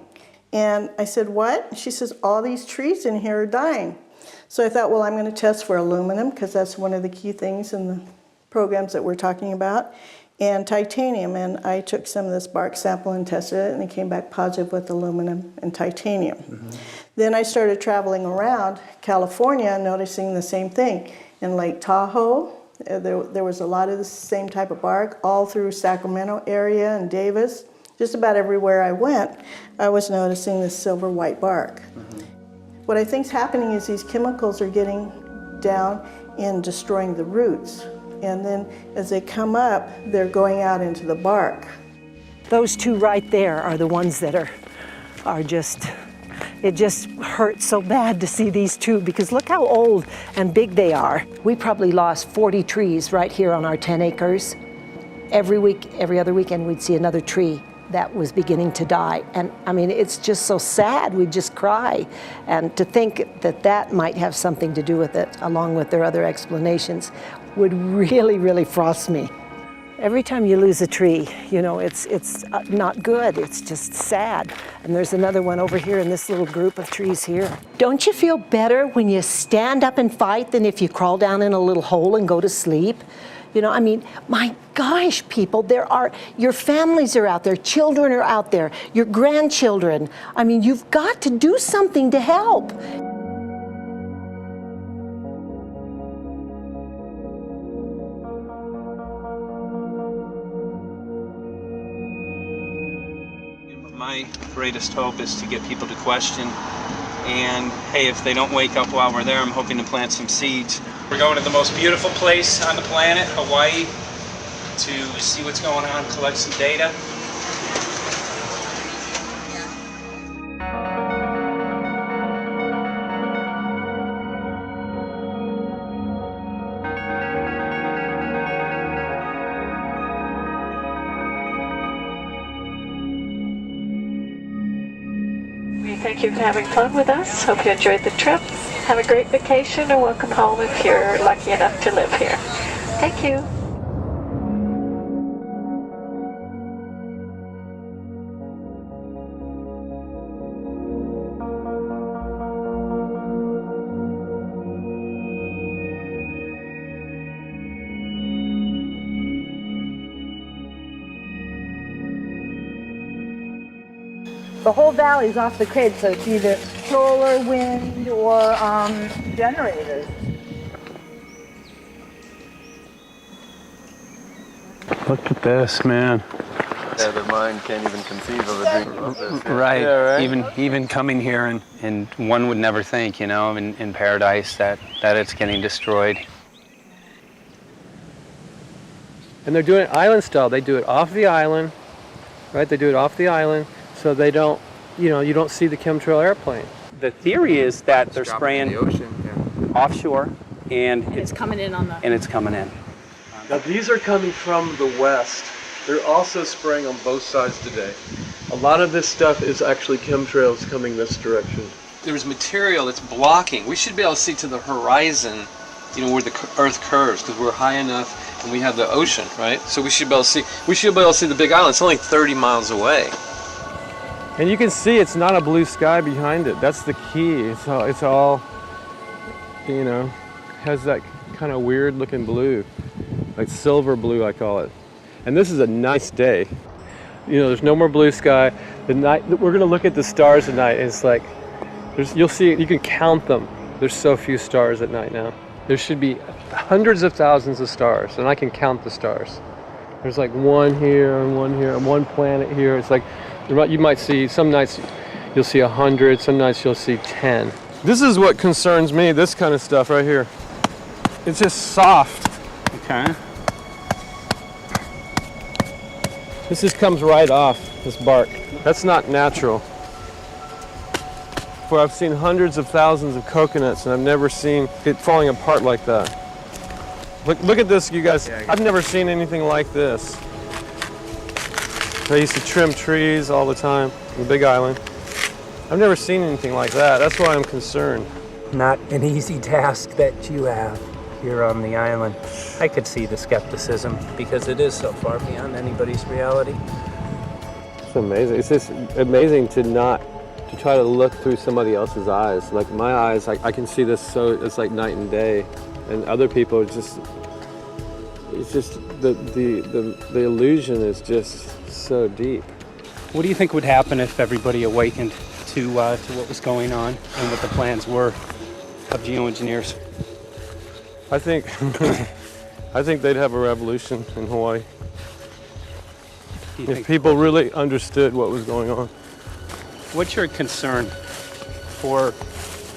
And I said, what? She says, all these trees in here are dying. So I thought, well, I'm going to test for aluminum, because that's one of the key things in the programs that we're talking about, and titanium. And I took some of this bark sample and tested it, and it came back positive with aluminum and titanium. Then I started traveling around California, noticing the same thing. In Lake Tahoe, there was a lot of the same type of bark, all through Sacramento area and Davis. Just about everywhere I went, I was noticing this silver white bark. What I think is happening is these chemicals are getting down and destroying the roots. And then as they come up, they're going out into the bark. Those 2 right there are the ones that are just, it just hurts so bad to see these 2, because look how old and big they are. We probably lost 40 trees right here on our 10 acres. Every week, every other weekend, we'd see another tree that was beginning to die. And I mean, it's just so sad, we'd just cry. And to think that that might have something to do with it, along with their other explanations, would really, really frost me. Every time you lose a tree, you know, it's not good, it's just sad. And there's another one over here in this little group of trees here. Don't you feel better when you stand up and fight than if you crawl down in a little hole and go to sleep? You know, I mean, my gosh, people, your families are out there, children are out there, your grandchildren. I mean, you've got to do something to help. My greatest hope is to get people to question. And hey, if they don't wake up while we're there, I'm hoping to plant some seeds. We're going to the most beautiful place on the planet, Hawaii, to see what's going on, collect some data. Thank you for having fun with us. Hope you enjoyed the trip. Have a great vacation and welcome home if you're lucky enough to live here. Thank you. The whole valley's off the grid, so it's either solar, wind, or generators. Look at this, man. Yeah, their mind can't even conceive of a dream of this. Right. Yeah, right. Even coming here, and one would never think, you know, in paradise that it's getting destroyed. And they're doing it island style. They do it off the island, right? They do it off the island, so they don't, you know, you don't see the chemtrail airplane. The theory is that they're spraying the ocean, offshore, and It's coming in on the... and it's coming in. Now these are coming from the west. They're also spraying on both sides today. A lot of this stuff is actually chemtrails coming this direction. There's material that's blocking. We should be able to see to the horizon, you know, where the Earth curves, because we're high enough and we have the ocean, right? So we should be able to see. We should be able to see the Big Island. It's only 30 miles away. And you can see it's not a blue sky behind it. That's the key. It's all, you know, has that kind of weird looking blue, like silver blue, I call it. And this is a nice day. You know, there's no more blue sky. The night we're gonna look at the stars at night, and it's like, you'll see, you can count them. There's so few stars at night now. There should be hundreds of thousands of stars, and I can count the stars. There's like one here and one planet here. It's like, you might see, some nights you'll see 100, some nights you'll see 10. This is what concerns me, this kind of stuff right here. It's just soft. Okay. This just comes right off, this bark. That's not natural. For I've seen hundreds of thousands of coconuts, and I've never seen it falling apart like that. Look at this, you guys. I've never seen anything like this. I used to trim trees all the time on the Big Island. I've never seen anything like that. That's why I'm concerned. Not an easy task that you have here on the island. I could see the skepticism because it is so far beyond anybody's reality. It's amazing. It's just amazing to try to look through somebody else's eyes. Like my eyes, I can see this, so it's like night and day. And other people, it's just the illusion is just so deep. What do you think would happen if everybody awakened to what was going on and what the plans were of geoengineers? I think they'd have a revolution in Hawaii. If people really understood what was going on. What's your concern for,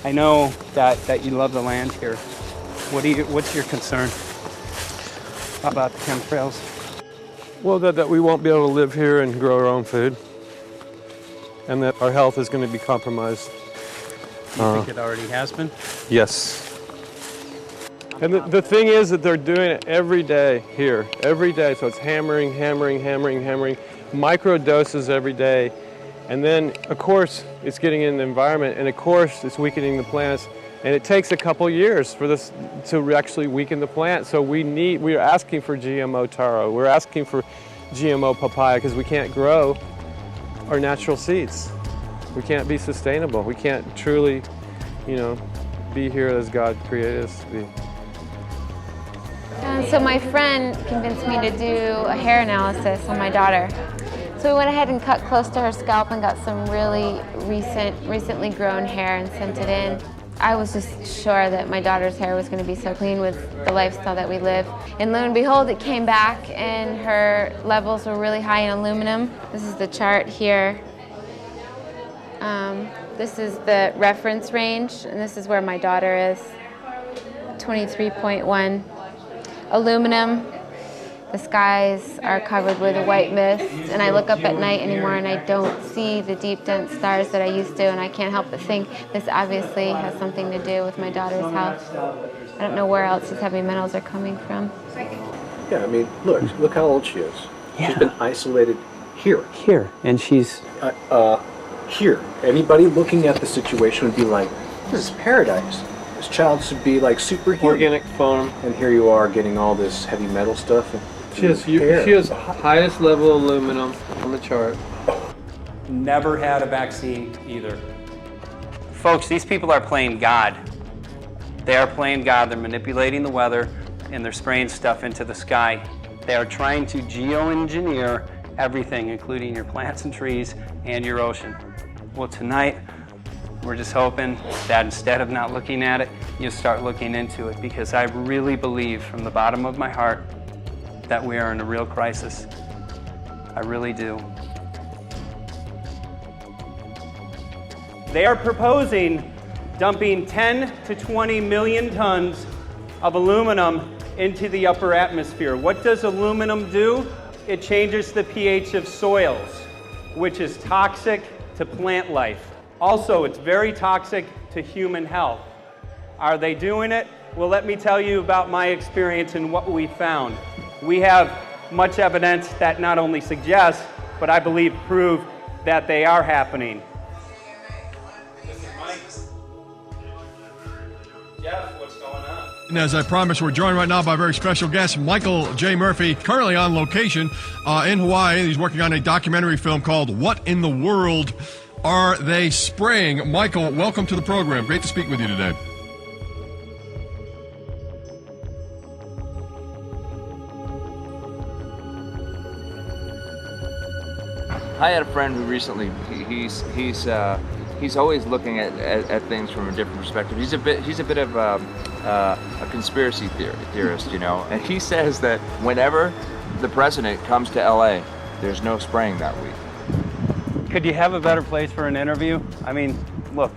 I know that you love the land here. What's your concern about the chemtrails? Well, that we won't be able to live here and grow our own food. And that our health is going to be compromised. You think it already has been? Yes. And the thing is that they're doing it every day here, every day. So it's hammering, micro doses every day. And then, of course, it's getting in the environment, and of course, it's weakening the plants. And it takes a couple years for this to actually weaken the plant. So we are asking for GMO taro. We're asking for GMO papaya because we can't grow our natural seeds. We can't be sustainable. We can't truly, be here as God created us to be. So my friend convinced me to do a hair analysis on my daughter. So we went ahead and cut close to her scalp and got some really recently grown hair and sent it in. I was just sure that my daughter's hair was going to be so clean with the lifestyle that we live. And lo and behold, it came back and her levels were really high in aluminum. This is the chart here. This is the reference range, and this is where my daughter is, 23.1. Aluminum. The skies are covered with a white mist, and I look up at night anymore and I don't see the deep, dense stars that I used to, and I can't help but think this obviously has something to do with my daughter's health. I don't know where else these heavy metals are coming from. Yeah, I mean, look how old she is. Yeah. She's been isolated here. Here, and she's... Here. Anybody looking at the situation would be like, this is paradise. This child should be like superhuman. Organic farm. And here you are getting all this heavy metal stuff. She has highest level aluminum on the chart. Never had a vaccine either. Folks, these people are playing God. They are playing God. They're manipulating the weather and they're spraying stuff into the sky. They are trying to geoengineer everything, including your plants and trees and your ocean. Well, tonight, we're just hoping that instead of not looking at it, you start looking into it, because I really believe from the bottom of my heart that we are in a real crisis. I really do. They are proposing dumping 10 to 20 million tons of aluminum into the upper atmosphere. What does aluminum do? It changes the pH of soils, which is toxic to plant life. Also, it's very toxic to human health. Are they doing it? Well, let me tell you about my experience and what we found. We have much evidence that not only suggests, but I believe prove that they are happening. Jeff, what's going on? And as I promised, we're joined right now by a very special guest, Michael J. Murphy, currently on location in Hawaii. He's working on a documentary film called What in the World Are They Spraying? Michael, welcome to the program. Great to speak with you today. I had a friend who recently, he's always looking at things from a different perspective. He's a bit of a conspiracy theorist, you know, and he says that whenever the president comes to LA, there's no spraying that week. Could you have a better place for an interview? I mean, look.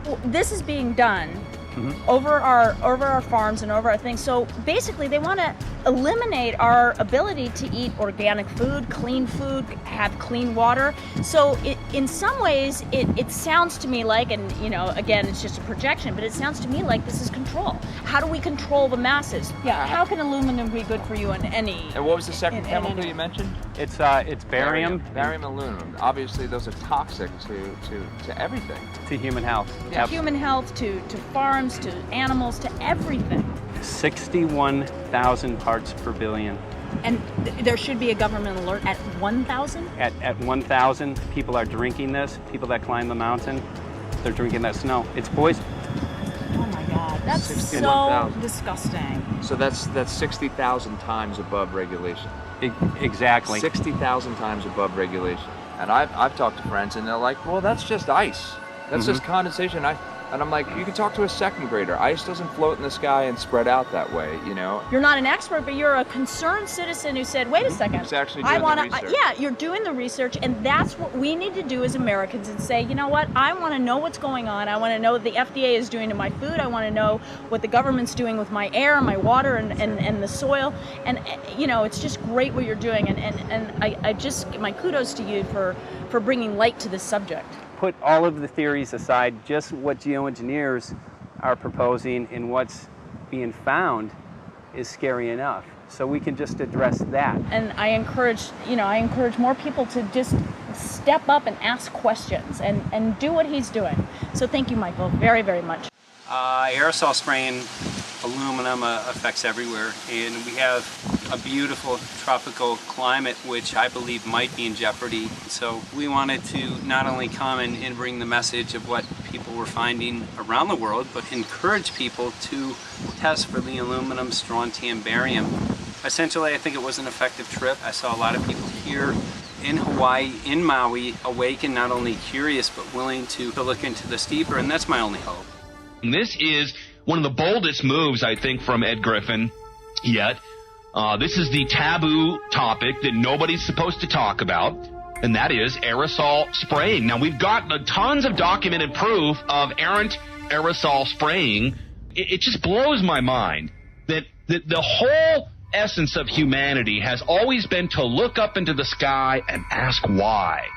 Well, this is being done over our farms and over our things. So basically, they want to eliminate our ability to eat organic food, have clean water. So in some ways, it sounds to me like, and you know, again, it's just a projection, but it sounds to me like this is control. How do we control the masses? Yeah. How can aluminum be good for you in any? And what was the second chemical you mentioned? It's barium. Barium and aluminum. Obviously, those are toxic to everything. To human health. To human health, to farms, to animals, to everything. 61,000 parts per billion. And there should be a government alert at 1,000? At 1,000, people are drinking this. People that climb the mountain, they're drinking that snow. It's poison. Oh my God, that's so disgusting. So that's 60,000 times above regulation. Exactly. 60,000 times above regulation. And I've talked to friends and they're like, well, that's just ice. That's just condensation. And I'm like, you can talk to a second grader. Ice doesn't float in the sky and spread out that way, you know? You're not an expert, but you're a concerned citizen who said, wait a second. Who's actually doing the research. Yeah, you're doing the research, and that's what we need to do as Americans and say, you know what, I want to know what's going on. I want to know what the FDA is doing to my food. I want to know what the government's doing with my air, my water, and the soil. And, you know, it's just great what you're doing. And I just, my kudos to you for bringing light to this subject. Put all of the theories aside, just what geoengineers are proposing and what's being found is scary enough. So we can just address that. And I encourage more people to just step up and ask questions and do what he's doing. So thank you, Michael, very, very much. Aerosol spraying aluminum affects everywhere, and we have a beautiful tropical climate which I believe might be in jeopardy. So we wanted to not only come and bring the message of what people were finding around the world, but encourage people to test for the aluminum, strontium, barium. Essentially, I think it was an effective trip. I saw a lot of people here in Hawaii, in Maui, awake and not only curious, but willing to look into this deeper, and that's my only hope. This is one of the boldest moves, I think, from Ed Griffin yet. This is the taboo topic that nobody's supposed to talk about, and that is aerosol spraying. Now, we've got tons of documented proof of errant aerosol spraying. It just blows my mind that the whole essence of humanity has always been to look up into the sky and ask why.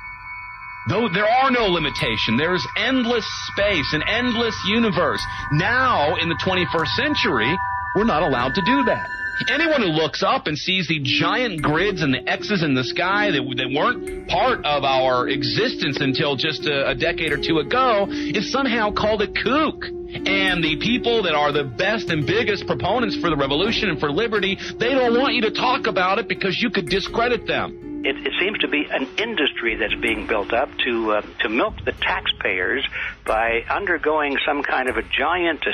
Though there are no limitations, there is endless space, an endless universe. Now, in the 21st century, we're not allowed to do that. Anyone who looks up and sees the giant grids and the X's in the sky that weren't part of our existence until just a decade or two ago is somehow called a kook. And the people that are the best and biggest proponents for the revolution and for liberty, they don't want you to talk about it because you could discredit them. It seems to be an industry that's being built up to milk the taxpayers by undergoing some kind of a giant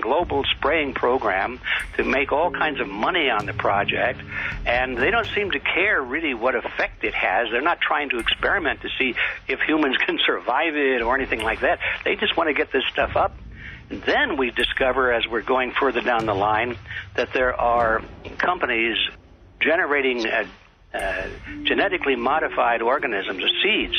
global spraying program to make all kinds of money on the project. And they don't seem to care really what effect it has. They're not trying to experiment to see if humans can survive it or anything like that. They just want to get this stuff up. And then we discover, as we're going further down the line, that there are companies generating genetically modified organisms, seeds,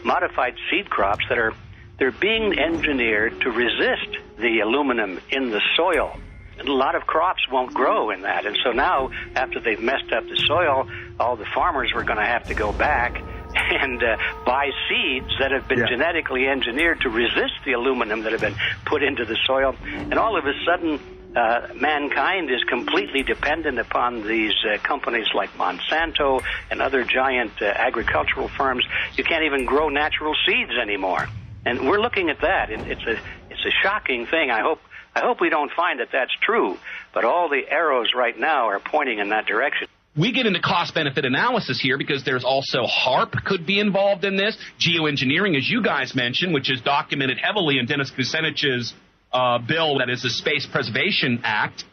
modified seed crops they're being engineered to resist the aluminum in the soil. And a lot of crops won't grow in that. And so now, after they've messed up the soil, all the farmers were going to have to go back and buy seeds that have been genetically engineered to resist the aluminum that have been put into the soil. And all of a sudden, mankind is completely dependent upon these companies like Monsanto and other giant agricultural firms. You can't even grow natural seeds anymore. And we're looking at that. It's a shocking thing. I hope we don't find that that's true. But all the arrows right now are pointing in that direction. We get into cost-benefit analysis here because there's also HAARP could be involved in this. Geoengineering, as you guys mentioned, which is documented heavily in Dennis Kucinich's bill, that is the Space Preservation Act,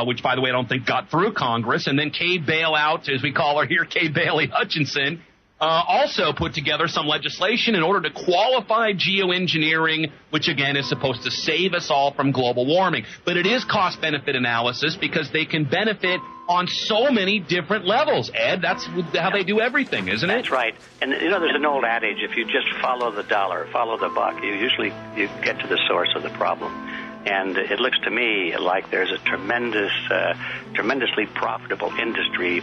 which, by the way, I don't think got through Congress. And then Kay Bailout, as we call her here, Kay Bailey Hutchinson, also put together some legislation in order to qualify geoengineering, which, again, is supposed to save us all from global warming. But it is cost-benefit analysis because they can benefit on so many different levels. Ed, that's how they do everything, isn't it? That's right. And, there's an old adage, if you just follow the dollar, follow the buck, you get to the source of the problem. And it looks to me like there's a tremendously profitable industry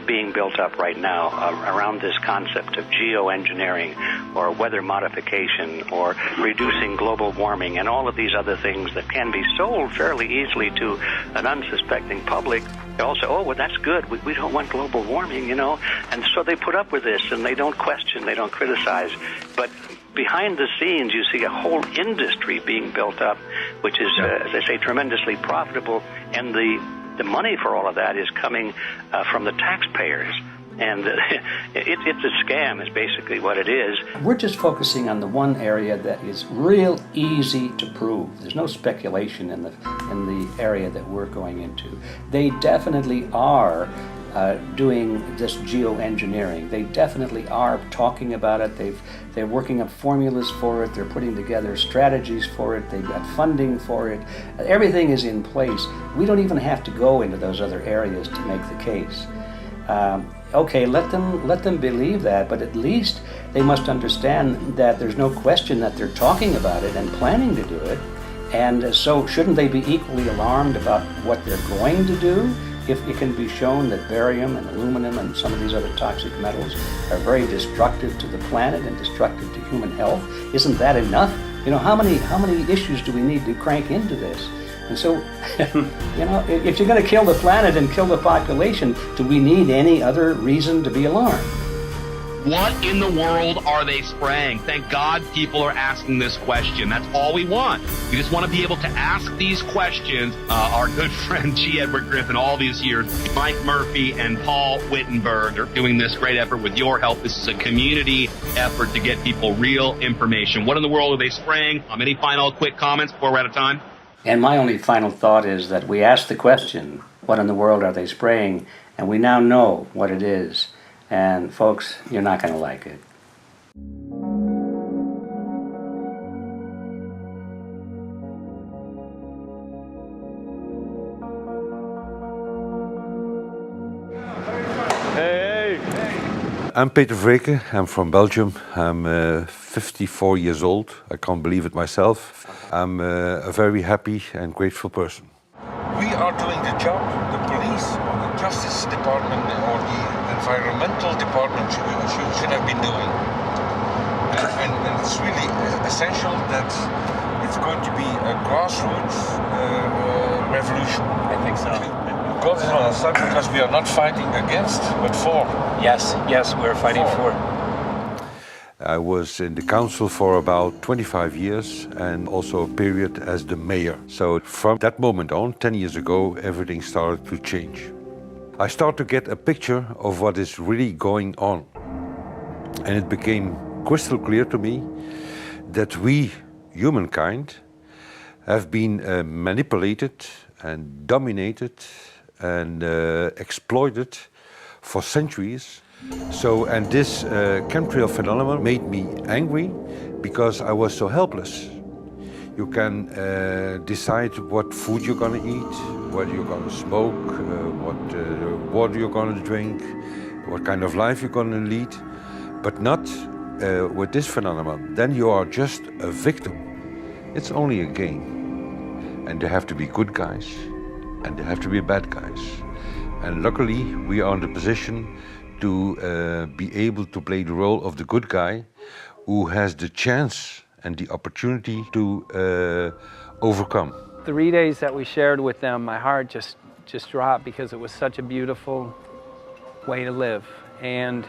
being built up right now around this concept of geoengineering or weather modification or reducing global warming and all of these other things that can be sold fairly easily to an unsuspecting public. They all say, oh, well, that's good. We don't want global warming, And so they put up with this, and they don't question, they don't criticize. But behind the scenes, you see a whole industry being built up, which is, as I say, tremendously profitable. And the money for all of that is coming from the taxpayers. And it's a scam is basically what it is. We're just focusing on the one area that is real easy to prove. There's no speculation in the area that we're going into. They definitely are doing this geoengineering. They definitely are talking about it. They're working up formulas for it. They're putting together strategies for it. They've got funding for it. Everything is in place. We don't even have to go into those other areas to make the case. Okay, let them believe that, but at least they must understand that there's no question that they're talking about it and planning to do it. And so shouldn't they be equally alarmed about what they're going to do if it can be shown that barium and aluminum and some of these other toxic metals are very destructive to the planet and destructive to human health? Isn't that enough? How many issues do we need to crank into this? And so, if you're going to kill the planet and kill the population, do we need any other reason to be alarmed? What in the world are they spraying? Thank God people are asking this question. That's all we want. We just want to be able to ask these questions. Our good friend G. Edward Griffin, all these years, Mike Murphy and Paul Wittenberg are doing this great effort with your help. This is a community effort to get people real information. What in the world are they spraying? Any final quick comments before we're out of time? And my only final thought is that we asked the question, what in the world are they spraying? And we now know what it is. And folks, you're not going to like it. I'm Peter Vreke. I'm from Belgium. I'm 54 years old. I can't believe it myself. I'm a very happy and grateful person. We are doing the job the police or the Justice Department or the Environmental Department should have been doing. And it's really essential that it's going to be a grassroots revolution. I think so. God is on our side because we are not fighting against, but for. Yes, we're fighting for. I was in the council for about 25 years and also a period as the mayor. So from that moment on, 10 years ago, everything started to change. I start to get a picture of what is really going on. And it became crystal clear to me that we, humankind, have been manipulated and dominated and exploited for centuries. And this chemtrail phenomenon made me angry because I was so helpless. You can decide what food you're going to eat, whether you're going to smoke, what water you're going to drink, what kind of life you're going to lead, but not with this phenomenon. Then you are just a victim. It's only a game. And there have to be good guys, and there have to be bad guys. And luckily, we are in the position to be able to play the role of the good guy who has the chance and the opportunity to overcome. 3 days that we shared with them, my heart just dropped because it was such a beautiful way to live and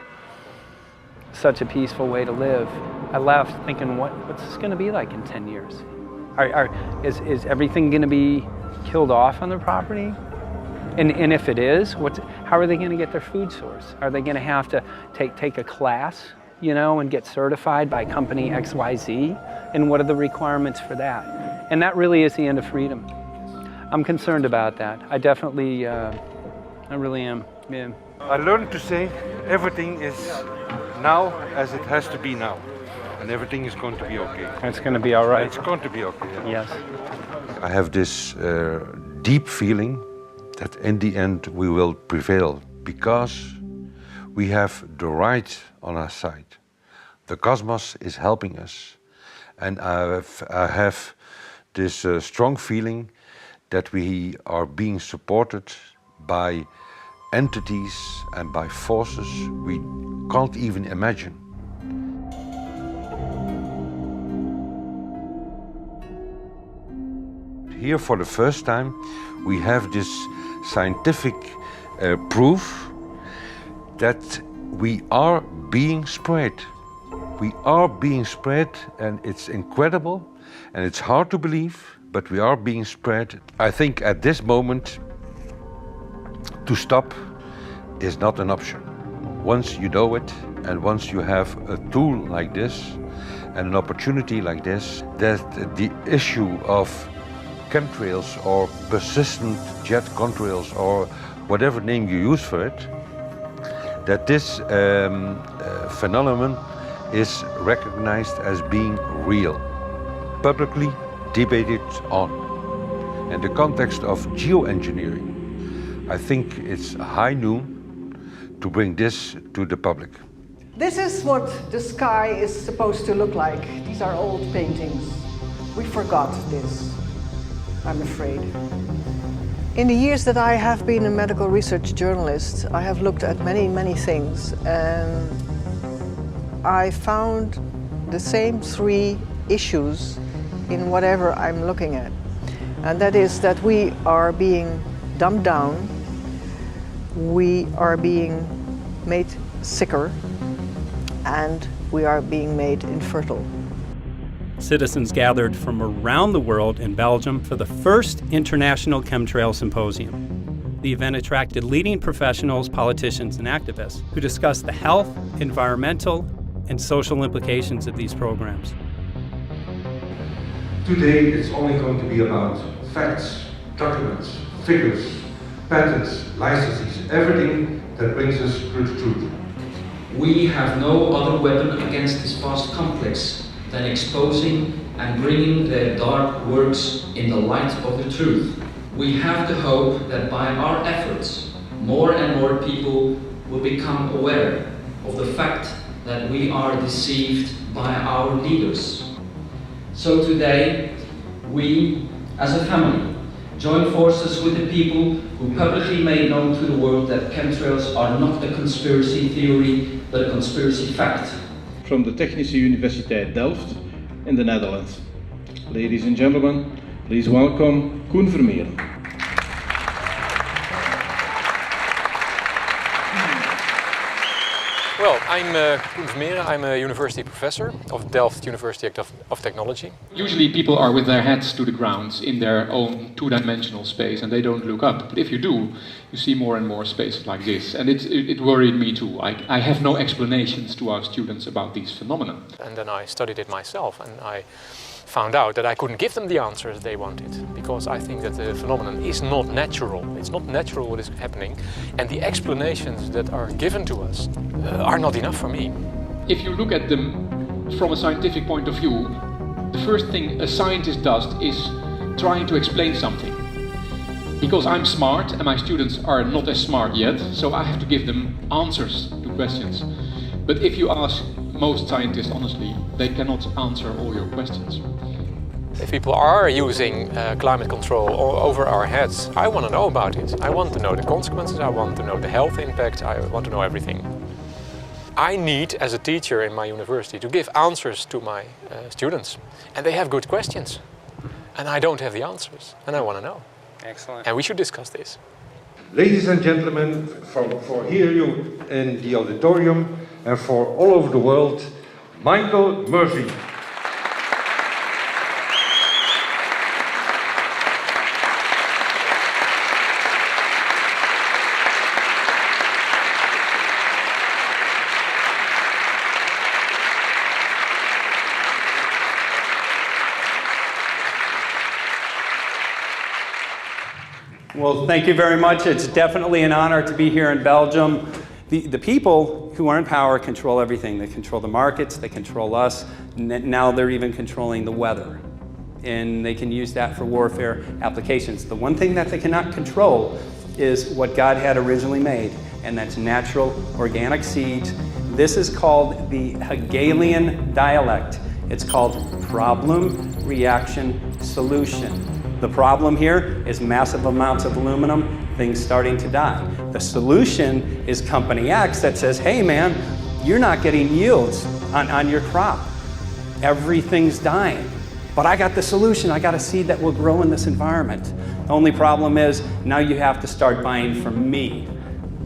such a peaceful way to live. I left thinking, what's this going to be like in 10 years? Is everything going to be killed off on their property? And if it is, how are they going to get their food source? Are they going to have to take a class, and get certified by company XYZ? And what are the requirements for that? And that really is the end of freedom. I'm concerned about that. I definitely, I really am. Yeah. I learned to say everything is now as it has to be now. And everything is going to be okay. It's going to be all right. It's going to be okay. Yeah. Yes. I have this deep feeling that in the end we will prevail because we have the right on our side. The cosmos is helping us. And I have this strong feeling that we are being supported by entities and by forces we can't even imagine. Here for the first time we have this scientific proof that we are being spread. We are being spread, and it's incredible and it's hard to believe, but we are being spread. I think at this moment to stop is not an option. Once you know it and once you have a tool like this and an opportunity like this, that the issue of chemtrails or persistent jet contrails or whatever name you use for it, that this phenomenon is recognized as being real, publicly debated on. In the context of geoengineering, I think it's high noon to bring this to the public. This is what the sky is supposed to look like. These are old paintings. We forgot this, I'm afraid. In the years that I have been a medical research journalist, I have looked at many, many things, and I found the same three issues in whatever I'm looking at. And that is that we are being dumbed down, we are being made sicker, and we are being made infertile. Citizens gathered from around the world in Belgium for the first International Chemtrail Symposium. The event attracted leading professionals, politicians, and activists who discussed the health, environmental, and social implications of these programs. Today it's only going to be about facts, documents, figures, patents, licenses, everything that brings us to the truth. We have no other weapon against this vast complex than exposing and bringing their dark works in the light of the truth. We have the hope that by our efforts, more and more people will become aware of the fact that we are deceived by our leaders. So today, we, as a family, join forces with the people who publicly made known to the world that chemtrails are not a conspiracy theory, but a conspiracy fact. From the Technische Universiteit Delft in the Netherlands. Ladies and gentlemen, please welcome Koen Vermeeren. Well, I'm Koen Vermeeren. I'm a university professor of Delft University of Technology. Usually people are with their heads to the ground in their own two-dimensional space and they don't look up. But if you do, you see more and more spaces like this. And it worried me too. I have no explanations to our students about these phenomena. And then I studied it myself and I found out that I couldn't give them the answers they wanted, because I think that the phenomenon is not natural. It's not natural what is happening, and the explanations that are given to us are not enough for me. If you look at them from a scientific point of view, the first thing a scientist does is trying to explain something. Because I'm smart and my students are not as smart yet, so I have to give them answers to questions. But if you ask most scientists honestly, they cannot answer all your questions. If people are using climate control over our heads, I want to know about it. I want to know the consequences, I want to know the health impact, I want to know everything. I need, as a teacher in my university, to give answers to my students. And they have good questions. And I don't have the answers, and I want to know. Excellent. And we should discuss this. Ladies and gentlemen, for here you in the auditorium and for all over the world, Michael Murphy. Well, thank you very much. It's definitely an honor to be here in Belgium. The people who are in power control everything. They control the markets, they control us. Now they're even controlling the weather. And they can use that for warfare applications. The one thing that they cannot control is what God had originally made, and that's natural organic seeds. This is called the Hegelian dialect. It's called problem, reaction, solution. The problem here is massive amounts of aluminum, things starting to die. The solution is Company X that says, hey man, you're not getting yields on your crop. Everything's dying. But I got the solution, I got a seed that will grow in this environment. The only problem is now you have to start buying from me.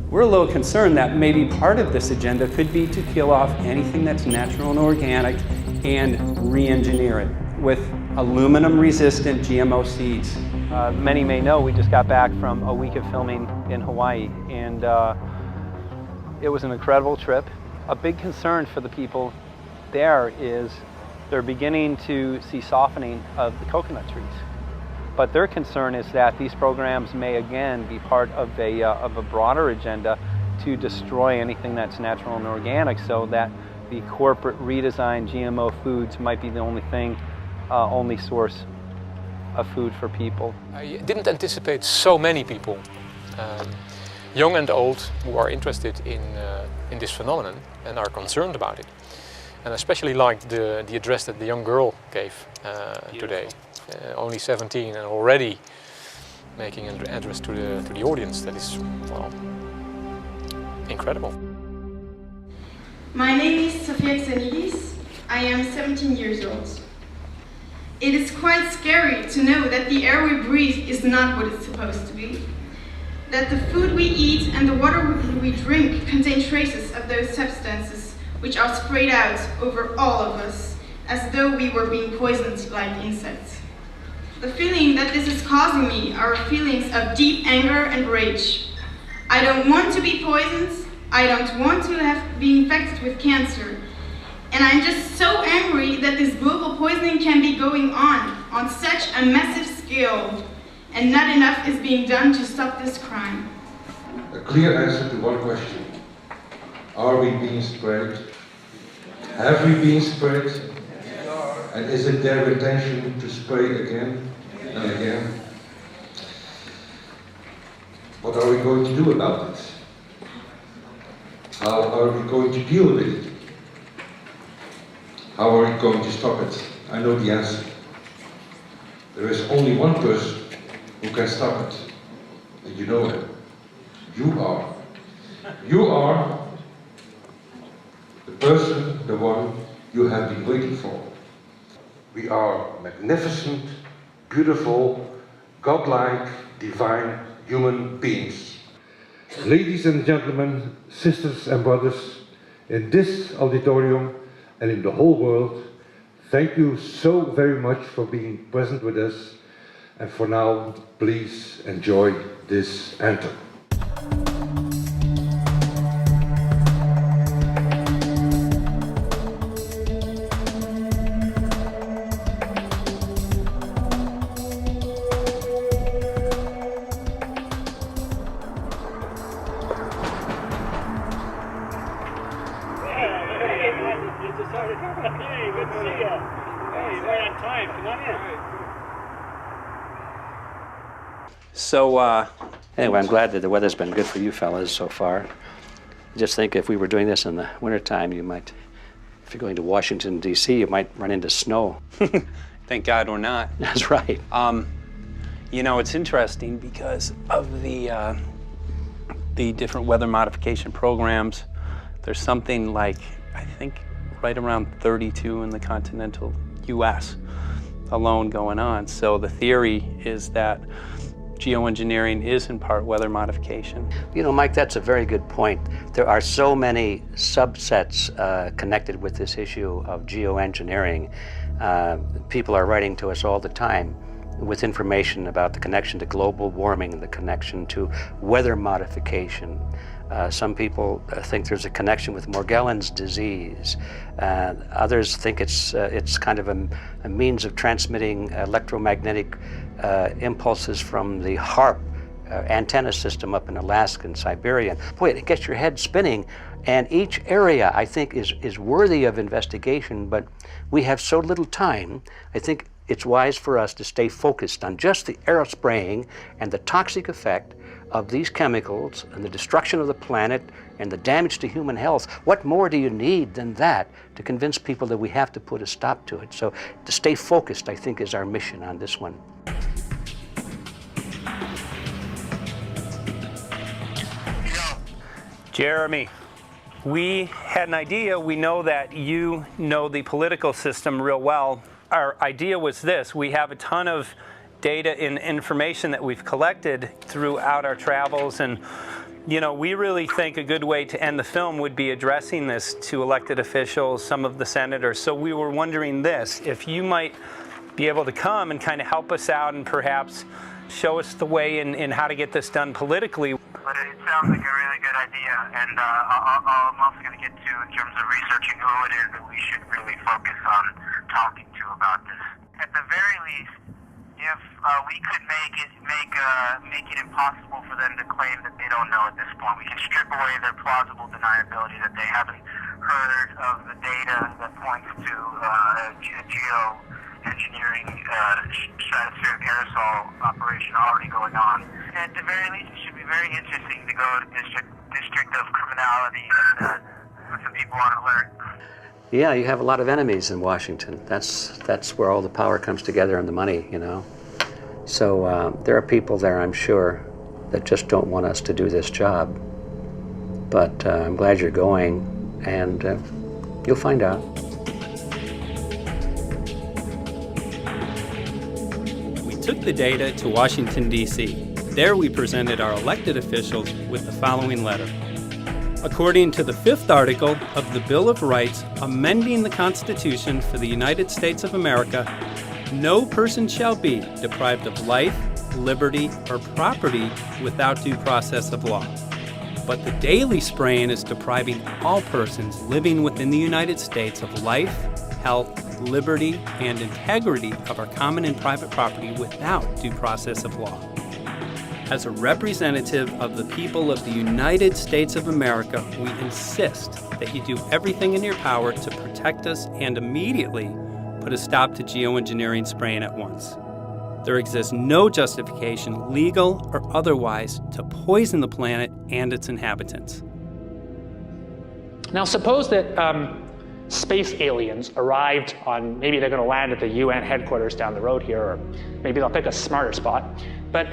We're a little concerned that maybe part of this agenda could be to kill off anything that's natural and organic and re-engineer it with aluminum-resistant GMO seeds. Many may know we just got back from a week of filming in Hawaii, and it was an incredible trip. A big concern for the people there is they're beginning to see softening of the coconut trees. But their concern is that these programs may again be part of a broader agenda to destroy anything that's natural and organic, so that the corporate redesigned GMO foods might be the only source of food for people. I didn't anticipate so many people, young and old, who are interested in this phenomenon and are concerned about it. And I especially liked the address that the young girl gave today. Only 17 and already making an address to the audience. That is, well, incredible. My name is Sofia Xenidis. I am 17 years old. It is quite scary to know that the air we breathe is not what it's supposed to be. That the food we eat and the water we drink contain traces of those substances which are sprayed out over all of us, as though we were being poisoned like insects. The feeling that this is causing me are feelings of deep anger and rage. I don't want to be poisoned. I don't want to be infected with cancer. And I'm just so angry that this global poisoning can be going on such a massive scale, and not enough is being done to stop this crime. A clear answer to one question. Are we being sprayed? Have we been sprayed? And is it their intention to spray again and again? What are we going to do about it? How are we going to deal with it? How are we going to stop it? I know the answer. There is only one person who can stop it. And you know him. You are. You are the person, the one you have been waiting for. We are magnificent, beautiful, godlike, divine human beings. Ladies and gentlemen, sisters and brothers, in this auditorium and in the whole world, thank you so very much for being present with us. And for now, please enjoy this anthem. Hey, good to see you. Hey, right on time. Come on in. So, anyway, I'm glad that the weather's been good for you fellas so far. Just think if we were doing this in the wintertime, you might, if you're going to Washington, D.C., you might run into snow. Thank God we're not. That's right. You know, it's interesting because of the different weather modification programs. There's something like, I think, right around 32 in the continental U.S. alone going on. So the theory is that geoengineering is in part weather modification. You know, Mike, that's a very good point. There are so many subsets connected with this issue of geoengineering. People are writing to us all the time with information about the connection to global warming, the connection to weather modification. Some people think there's a connection with Morgellons disease. Others think it's kind of a means of transmitting electromagnetic impulses from the HAARP antenna system up in Alaska and Siberia. Boy, it gets your head spinning. And each area, I think, is worthy of investigation, but we have so little time. I think it's wise for us to stay focused on just the aerospraying and the toxic effect of these chemicals and the destruction of the planet and the damage to human health. What more do you need than that to convince people that we have to put a stop to it? So to stay focused, I think, is our mission on this one. Jeremy, we had an idea. We know that you know the political system real well. Our idea was this: we have a ton of data and information that we've collected throughout our travels, and you know, we really think a good way to end the film would be addressing this to elected officials, some of the senators. So we were wondering this, if you might be able to come and kind of help us out and perhaps show us the way in how to get this done politically. But it sounds like a really good idea, and I'm also going to get to, in terms of researching who it is that we should really focus on talking to about this. At the very least, if we could make it impossible for them to claim that they don't know at this point, we can strip away their plausible deniability that they haven't heard of the data that points to geoengineering stratospheric aerosol operation already going on. At the very least, it should be very interesting to go to District of Criminality and put some people on alert. Yeah, you have a lot of enemies in Washington. That's where all the power comes together and the money, you know. So there are people there, I'm sure, that just don't want us to do this job. But I'm glad you're going, and you'll find out. We took the data to Washington, D.C. There we presented our elected officials with the following letter. According to the 5th article of the Bill of Rights amending the Constitution for the United States of America, no person shall be deprived of life, liberty, or property without due process of law. But the daily spraying is depriving all persons living within the United States of life, health, liberty, and integrity of our common and private property without due process of law. As a representative of the people of the United States of America, we insist that you do everything in your power to protect us and immediately put a stop to geoengineering spraying at once. There exists no justification, legal or otherwise, to poison the planet and its inhabitants. Now suppose that space aliens arrived on, maybe they're going to land at the UN headquarters down the road here, or maybe they'll pick a smarter spot. But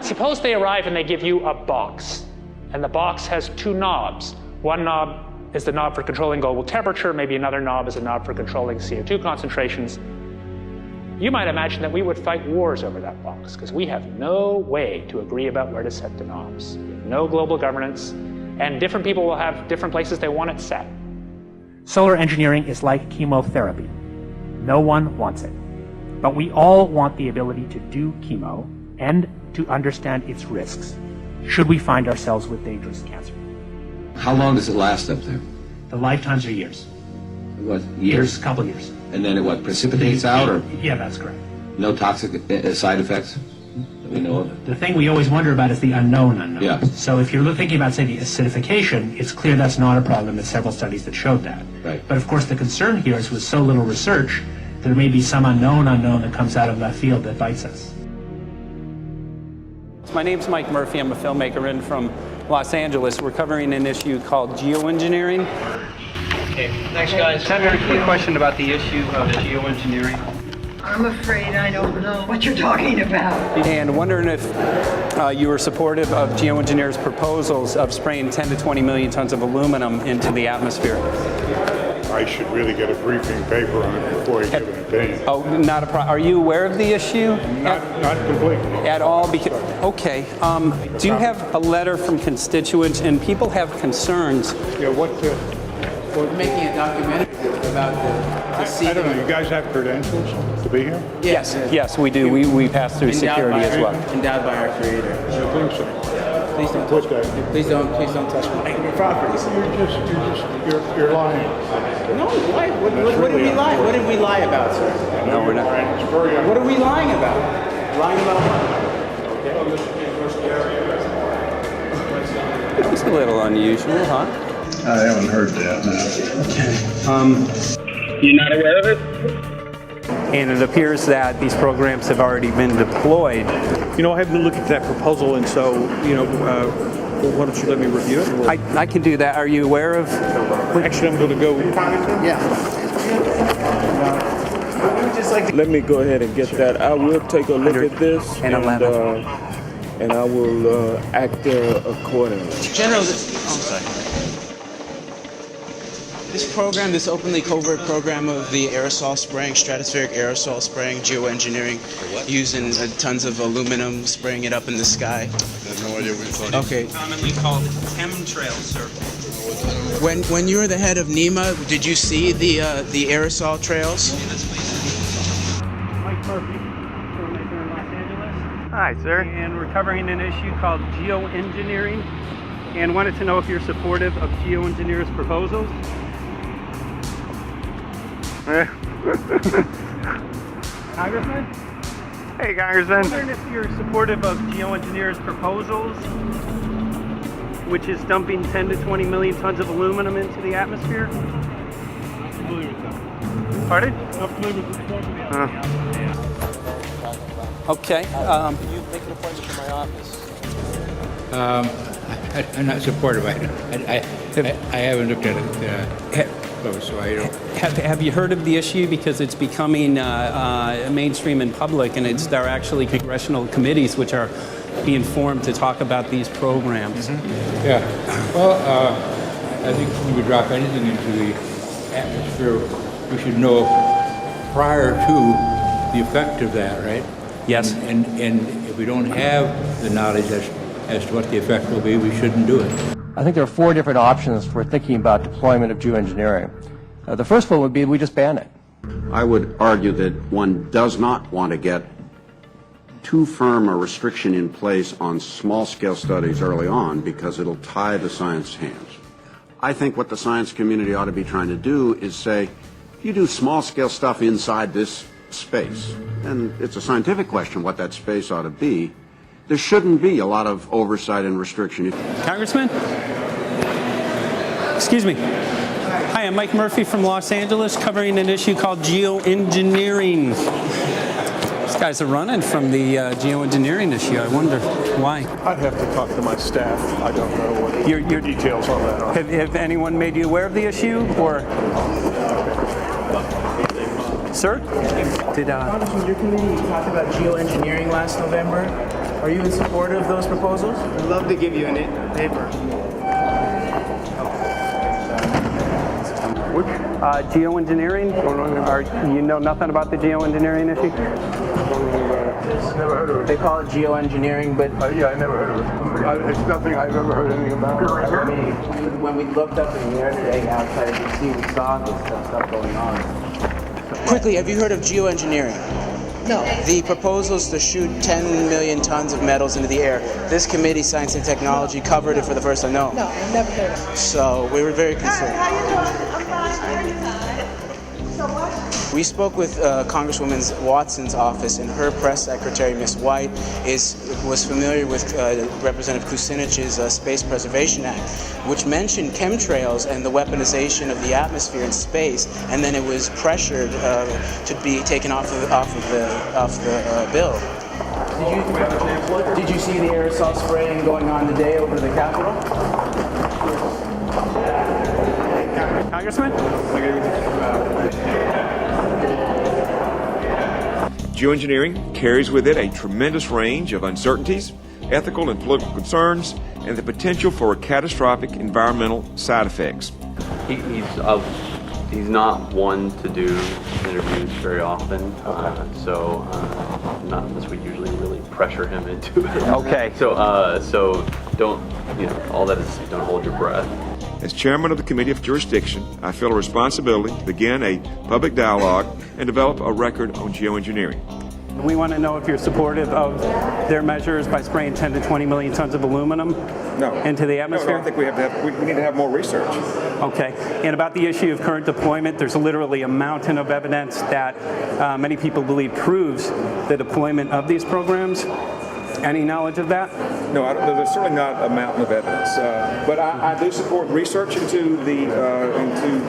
suppose they arrive and they give you a box, and the box has 2 knobs. One knob is the knob for controlling global temperature, maybe another knob is a knob for controlling CO2 concentrations. You might imagine that we would fight wars over that box, because we have no way to agree about where to set the knobs. We have no global governance, and different people will have different places they want it set. Solar engineering is like chemotherapy. No one wants it. But we all want the ability to do chemo and to understand its risks, should we find ourselves with dangerous cancer. How long does it last up there? The lifetimes are years. What, years? A couple years. And then it what, precipitates out, or Yeah, that's correct. no toxic side effects that we know of? The thing we always wonder about is the unknown unknown. Yeah. So if you're thinking about, say, the acidification, it's clear that's not a problem. There's several studies that showed that. Right. But of course the concern here is with so little research, there may be some unknown that comes out of left field that bites us. My name's Mike Murphy. I'm a filmmaker in from Los Angeles. We're covering an issue called geoengineering. Okay, thanks guys. Senator, quick question about the issue of geoengineering. I'm afraid I don't know what you're talking about. And wondering if you were supportive of geoengineers' proposals of spraying 10 to 20 million tons of aluminum into the atmosphere. I should really get a briefing paper on it before I give an opinion. Oh, not a problem. Are you aware of the issue? Not completely. At all? Okay. Do you have a letter from constituents, and people have concerns? Yeah, We're making a documentary about I don't know, you guys have credentials to be here? Yes, we do. We pass through security as well. Endowed by our creator. I think so. Please don't touch me. Please don't touch my property. You're lying. No, why? What did we lie? What did we lie about, sir? No, we're not. What are we lying about? Lying about what? That was a little unusual, huh? I haven't heard that, no. You're not aware of it? And it appears that these programs have already been deployed. You know, I haven't looked at that proposal, and so, why don't you let me review it? I can do that. Are you aware of? Actually, I'm going to go. Yeah. Let me go ahead and get that. I will take a look at this, and I will act accordingly. General, I'm sorry. This program, this openly covert program of the aerosol spraying, stratospheric aerosol spraying, geoengineering, using tons of aluminum, spraying it up in the sky. I have no idea what you're talking about. Okay. Commonly called chemtrails, sir. When you were the head of NEMA, did you see the aerosol trails? Mike Murphy, filmmaker in Los Angeles. Hi, sir. And we're covering an issue called geoengineering, and wanted to know if you're supportive of geoengineers' proposals. Congressman? Hey, Congressman. I'm wondering if you're supportive of geoengineers' proposals, which is dumping 10 to 20 million tons of aluminum into the atmosphere. Pardon? Okay. Can you make an appointment for my office? I'm not supportive. I haven't looked at it close, so I don't. Have you heard of the issue? Because it's becoming mainstream in public, and there are actually congressional committees which are being formed to talk about these programs. Mm-hmm. Yeah. Well, I think when we drop anything into the atmosphere, we should know prior to the effect of that, right? Yes. And if we don't have the knowledge as to what the effect will be, we shouldn't do it. I think there are 4 different options for thinking about deployment of geoengineering. The first one would be we just ban it. I would argue that one does not want to get too firm a restriction in place on small-scale studies early on because it'll tie the science hands. I think what the science community ought to be trying to do is say, if you do small-scale stuff inside this space, and it's a scientific question what that space ought to be, there shouldn't be a lot of oversight and restriction. Congressman? Excuse me. Hi, I'm Mike Murphy from Los Angeles, covering an issue called geoengineering. These guys are running from the geoengineering issue. I wonder why. I'd have to talk to my staff. I don't know what the details on that are. Have anyone made you aware of the issue, or? Sir? Congressman, your committee talked about geoengineering last November. Are you in support of those proposals? I'd love to give you a paper. Geoengineering? You know nothing about the geoengineering issue? like this. Never heard of it. They call it geoengineering, but yeah, I never heard of it. It's nothing I've ever heard anything about. I mean, when we looked up in the air today outside of DC, we saw this stuff going on. Quickly, have you heard of geoengineering? No. The proposal is to shoot 10 million tons of metals into the air. This committee, Science and Technology, covered it for the first time. No. No, I've never heard of it. So we were very concerned. How you doing? I'm fine. How are you? So what? We spoke with Congresswoman Watson's office, and her press secretary, Ms. White, was familiar with Representative Kucinich's Space Preservation Act, which mentioned chemtrails and the weaponization of the atmosphere in space, and then it was pressured to be taken off the bill. Did you see the aerosol spraying going on today over the Capitol? Congressman? Geoengineering carries with it a tremendous range of uncertainties, ethical and political concerns, and the potential for catastrophic environmental side effects. He's not one to do interviews very often, so not unless we usually really pressure him into it. Okay. So don't, all that is, don't hold your breath. As chairman of the Committee of Jurisdiction, I feel a responsibility to begin a public dialogue and develop a record on geoengineering. We want to know if you're supportive of their measures by spraying 10 to 20 million tons of aluminum into the atmosphere? No, I think we need to have more research. Okay. And about the issue of current deployment, there's literally a mountain of evidence that many people believe proves the deployment of these programs. Any knowledge of that? No, there's certainly not a mountain of evidence, but I do support research into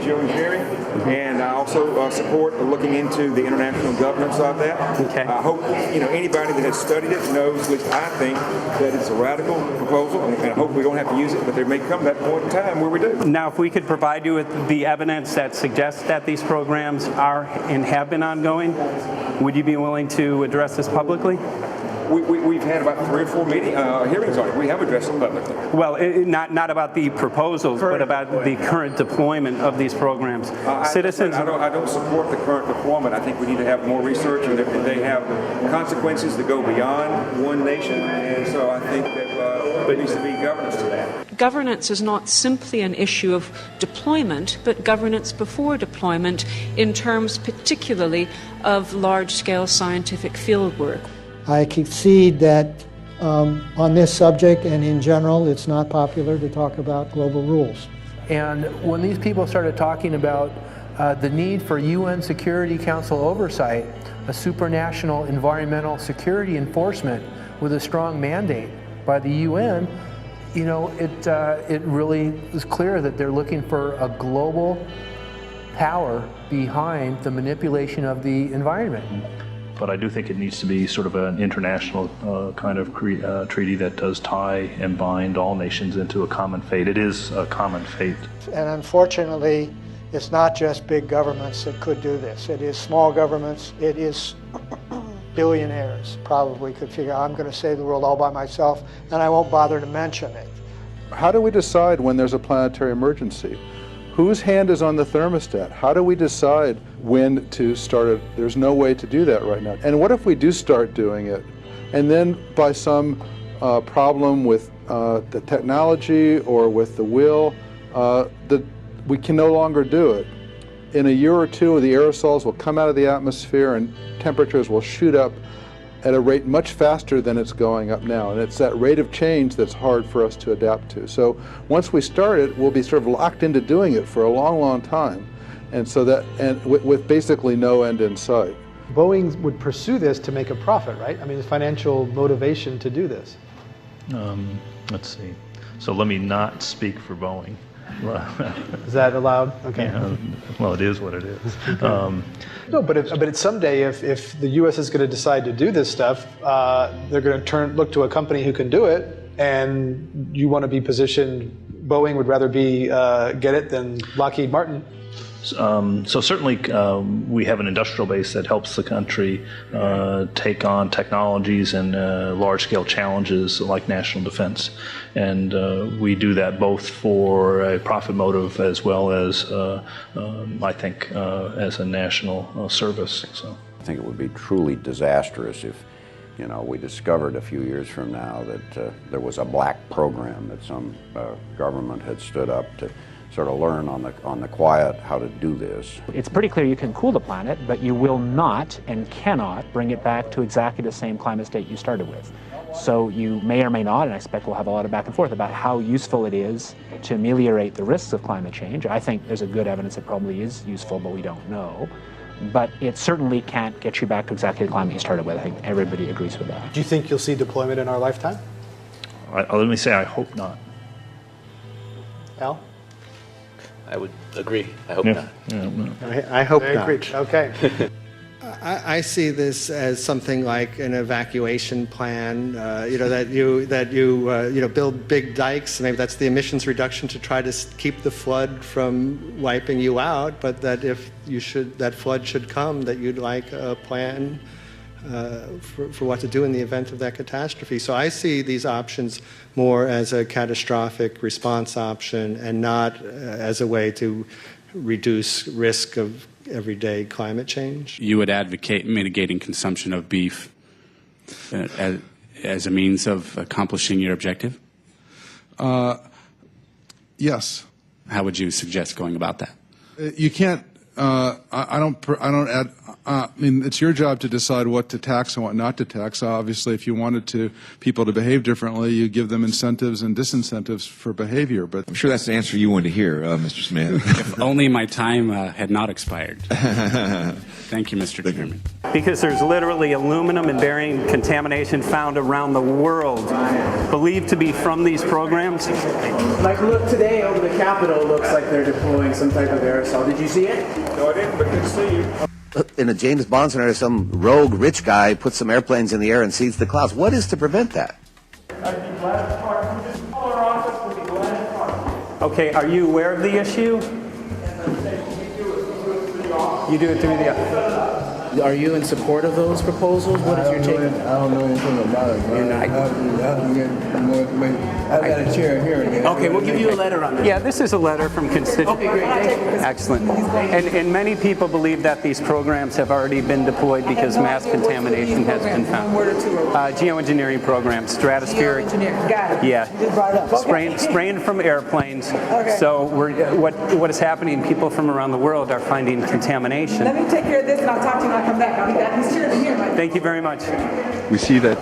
geoengineering, and I also support looking into the international governance of that. Okay. I hope anybody that has studied it knows, at least I think, that it's a radical proposal, and I hope we don't have to use it, but there may come that point in time where we do. Now, if we could provide you with the evidence that suggests that these programs are and have been ongoing, would you be willing to address this publicly? We've had about 3 or 4 hearings on it. We have addressed it publicly. Well, not about the proposals, but about the current deployment of these programs. Citizens. I don't support the current deployment. I think we need to have more research, and they have consequences that go beyond one nation, and so I think that there needs to be governance to that. Governance is not simply an issue of deployment, but governance before deployment in terms particularly of large-scale scientific fieldwork. I concede that on this subject and in general, it's not popular to talk about global rules. And when these people started talking about the need for UN Security Council oversight, a supranational environmental security enforcement with a strong mandate by the UN, it really was clear that they're looking for a global power behind the manipulation of the environment. But I do think it needs to be sort of an international kind of treaty that does tie and bind all nations into a common fate. It is a common fate. And unfortunately, it's not just big governments that could do this. It is small governments. It is billionaires probably could figure, I'm going to save the world all by myself, and I won't bother to mention it. How do we decide when there's a planetary emergency? Whose hand is on the thermostat? How do we decide when to start it? There's no way to do that right now. And what if we do start doing it, and then by some problem with the technology or with the will, we can no longer do it? In a year or two, the aerosols will come out of the atmosphere and temperatures will shoot up at a rate much faster than it's going up now. And it's that rate of change that's hard for us to adapt to. So once we start it, we'll be sort of locked into doing it for a long, long time. And so with basically no end in sight. Boeing would pursue this to make a profit, right? I mean, there's financial motivation to do this. Let's see. So let me not speak for Boeing. Is that allowed? Okay. Yeah, well, it is what it is. No, but someday, if the U.S. is going to decide to do this stuff, they're going to look to a company who can do it, and you want to be positioned. Boeing would rather get it than Lockheed Martin. So certainly we have an industrial base that helps the country take on technologies and large-scale challenges like national defense. And we do that both for a profit motive as well as, I think, as a national service. So I think it would be truly disastrous if you know, we discovered a few years from now that there was a black program that some government had stood up to sort of learn on the quiet how to do this. It's pretty clear you can cool the planet, but you will not and cannot bring it back to exactly the same climate state you started with. So you may or may not, and I expect we'll have a lot of back and forth about how useful it is to ameliorate the risks of climate change. I think there's a good evidence it probably is useful, but we don't know. But it certainly can't get you back to exactly the climate you started with. I think everybody agrees with that. Do you think you'll see deployment in our lifetime? Let me say I hope not. Al? I would agree. I hope Yeah. not. I hope Very not. agreed. Okay. I see this as something like an evacuation plan. That you build big dikes. Maybe that's the emissions reduction to try to keep the flood from wiping you out. But that if that flood should come, that you'd like a plan for what to do in the event of that catastrophe. So I see these options more as a catastrophic response option and not as a way to reduce risk of everyday climate change. You would advocate mitigating consumption of beef as a means of accomplishing your objective? Yes. How would you suggest going about that? You can't. I don't add. I mean, it's your job to decide what to tax and what not to tax. Obviously, if you wanted people to behave differently, you give them incentives and disincentives for behavior. But I'm sure that's the answer you wanted to hear, Mr. Smith. If only my time had not expired. Thank you, Mr. Chairman. Because there's literally aluminum and barium contamination found around the world, believed to be from these programs. Like, look, today over the Capitol looks like they're deploying some type of aerosol. Did you see it? No, I didn't, but good to see you. In a James Bond scenario, some rogue rich guy puts some airplanes in the air and seeds the clouds. What is to prevent that? I'd be glad to talk. You just call our office, we'd be glad to talk. Okay, are you aware of the issue? You do it through the office. Are you in support of those proposals? What is your take? I don't know anything about it. You're not. I have to get more information. I've got a chair here. Okay, we'll give you a letter on that. Yeah, this is a letter from constituents. Okay, great. Thank you. Excellent. And many people believe that these programs have already been deployed because mass contamination has been found. Geoengineering programs, stratospheric. Got it. Yeah. You just brought it up. Okay. Spraying from airplanes. Okay. So what is happening? People from around the world are finding contamination. Let me take care of this and I'll talk to you when I come back. I'll be back. He's here. Thank you very much. We see that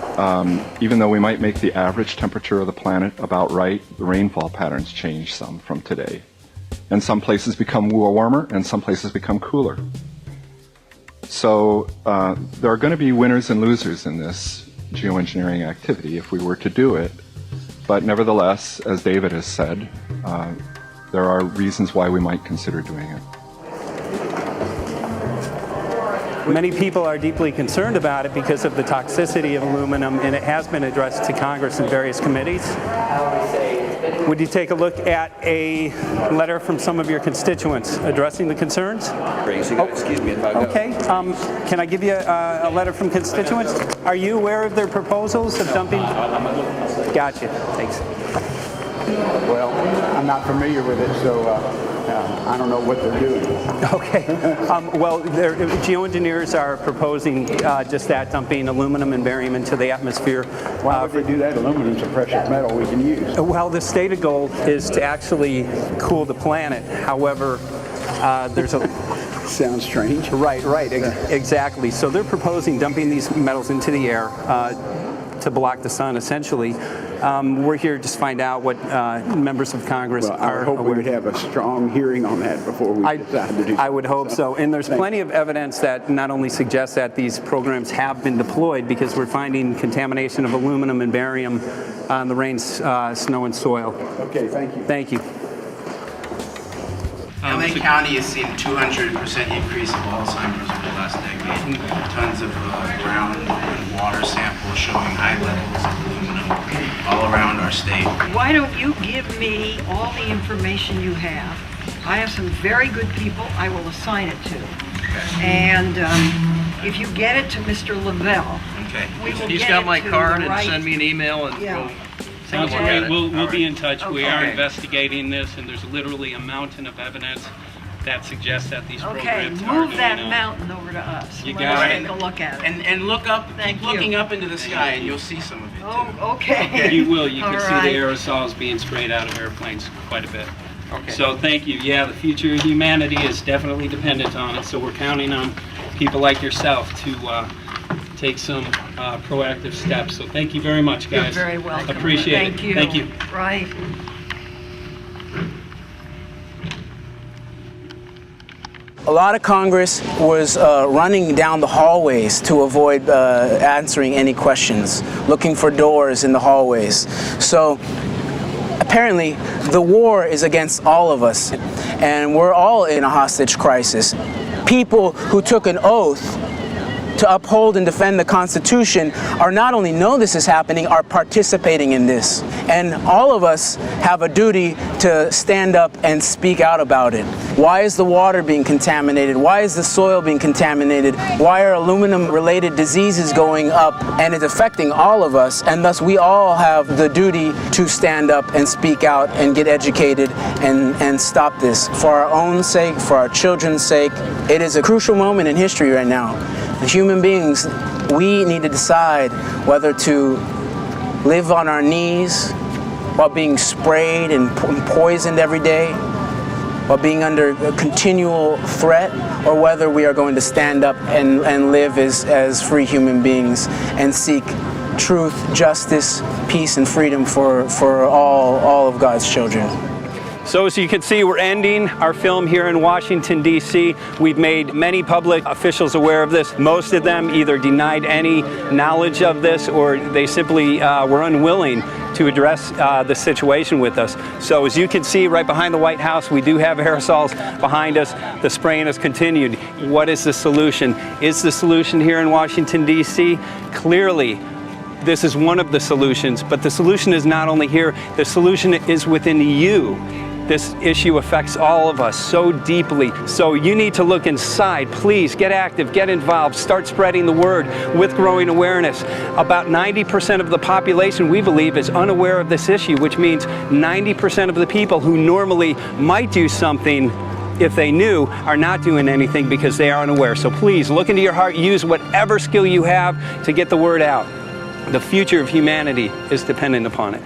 even though we might make the average temperature of the planet about right, the rainfall patterns change some from today. And some places become warmer and some places become cooler. So there are going to be winners and losers in this geoengineering activity if we were to do it. But nevertheless, as David has said, there are reasons why we might consider doing it. Many people are deeply concerned about it because of the toxicity of aluminum, and it has been addressed to Congress in various committees. Would you take a look at a letter from some of your constituents addressing the concerns? Excuse me if I go. Okay. Can I give you a letter from constituents? Are you aware of their proposals of dumping? Gotcha. Thanks. Well, I'm not familiar with it, so I don't know what they're doing. Okay. Well, geoengineers are proposing just that, dumping aluminum and barium into the atmosphere. Why would they do that? Aluminum's a precious metal we can use. Well, the stated goal is to actually cool the planet. However, there's a... Sounds strange. Right, exactly. So they're proposing dumping these metals into the air to block the sun, essentially. We're here just to find out what members of Congress are. I hope we would have a strong hearing on that before we decide to do something. I would hope so. And there's plenty of evidence that not only suggests that these programs have been deployed, because we're finding contamination of aluminum and barium on the rain, snow, and soil. Okay, thank you. Thank you. LA County has seen a 200% increase of Alzheimer's over the last decade. Tons of ground and water samples showing high levels of aluminum all around our state. Why don't you give me all the information you have? I have some very good people I will assign it to. And if you get it to Mr. Lavelle, we will He's get got it my to card the and right... send me an email and Yeah. we'll take a look at it. Okay. We'll be in touch. We are Okay. investigating this, and there's literally a mountain of evidence that suggests that these Okay, programs are move going that on. mountain over to us. You Let got us it. take a look at it. And look up, Thank keep looking you. up into the sky, and you'll see some of it. Oh, okay. You will. You All can see right. the aerosols being sprayed out of airplanes quite a bit. Okay. So thank you. Yeah, the future of humanity is definitely dependent on it. So we're counting on people like yourself to take some proactive steps. So thank you very much, guys. You're very welcome. Appreciate Thank it. you. Thank you. Right. A lot of Congress was running down the hallways to avoid answering any questions, looking for doors in the hallways. So apparently the war is against all of us, and we're all in a hostage crisis. People who took an oath to uphold and defend the Constitution are not only know this is happening, are participating in this. And all of us have a duty to stand up and speak out about it. Why is the water being contaminated? Why is the soil being contaminated? Why are aluminum-related diseases going up? And it's affecting all of us, and thus we all have the duty to stand up and speak out and get educated and stop this. For our own sake, for our children's sake, it is a crucial moment in history right now. As human beings, we need to decide whether to live on our knees while being sprayed and poisoned every day, while being under a continual threat, or whether we are going to stand up and live as free human beings and seek truth, justice, peace, and freedom for all of God's children. So as you can see, we're ending our film here in Washington, D.C. We've made many public officials aware of this. Most of them either denied any knowledge of this, or they simply were unwilling to address the situation with us. So as you can see right behind the White House, we do have aerosols behind us. The spraying has continued. What is the solution? Is the solution here in Washington, D.C.? Clearly, this is one of the solutions, but the solution is not only here, the solution is within you. This issue affects all of us so deeply. So you need to look inside. Please get active, get involved, start spreading the word with growing awareness. About 90% of the population, we believe, is unaware of this issue, which means 90% of the people who normally might do something if they knew are not doing anything because they are unaware. So please look into your heart, use whatever skill you have to get the word out. The future of humanity is dependent upon it.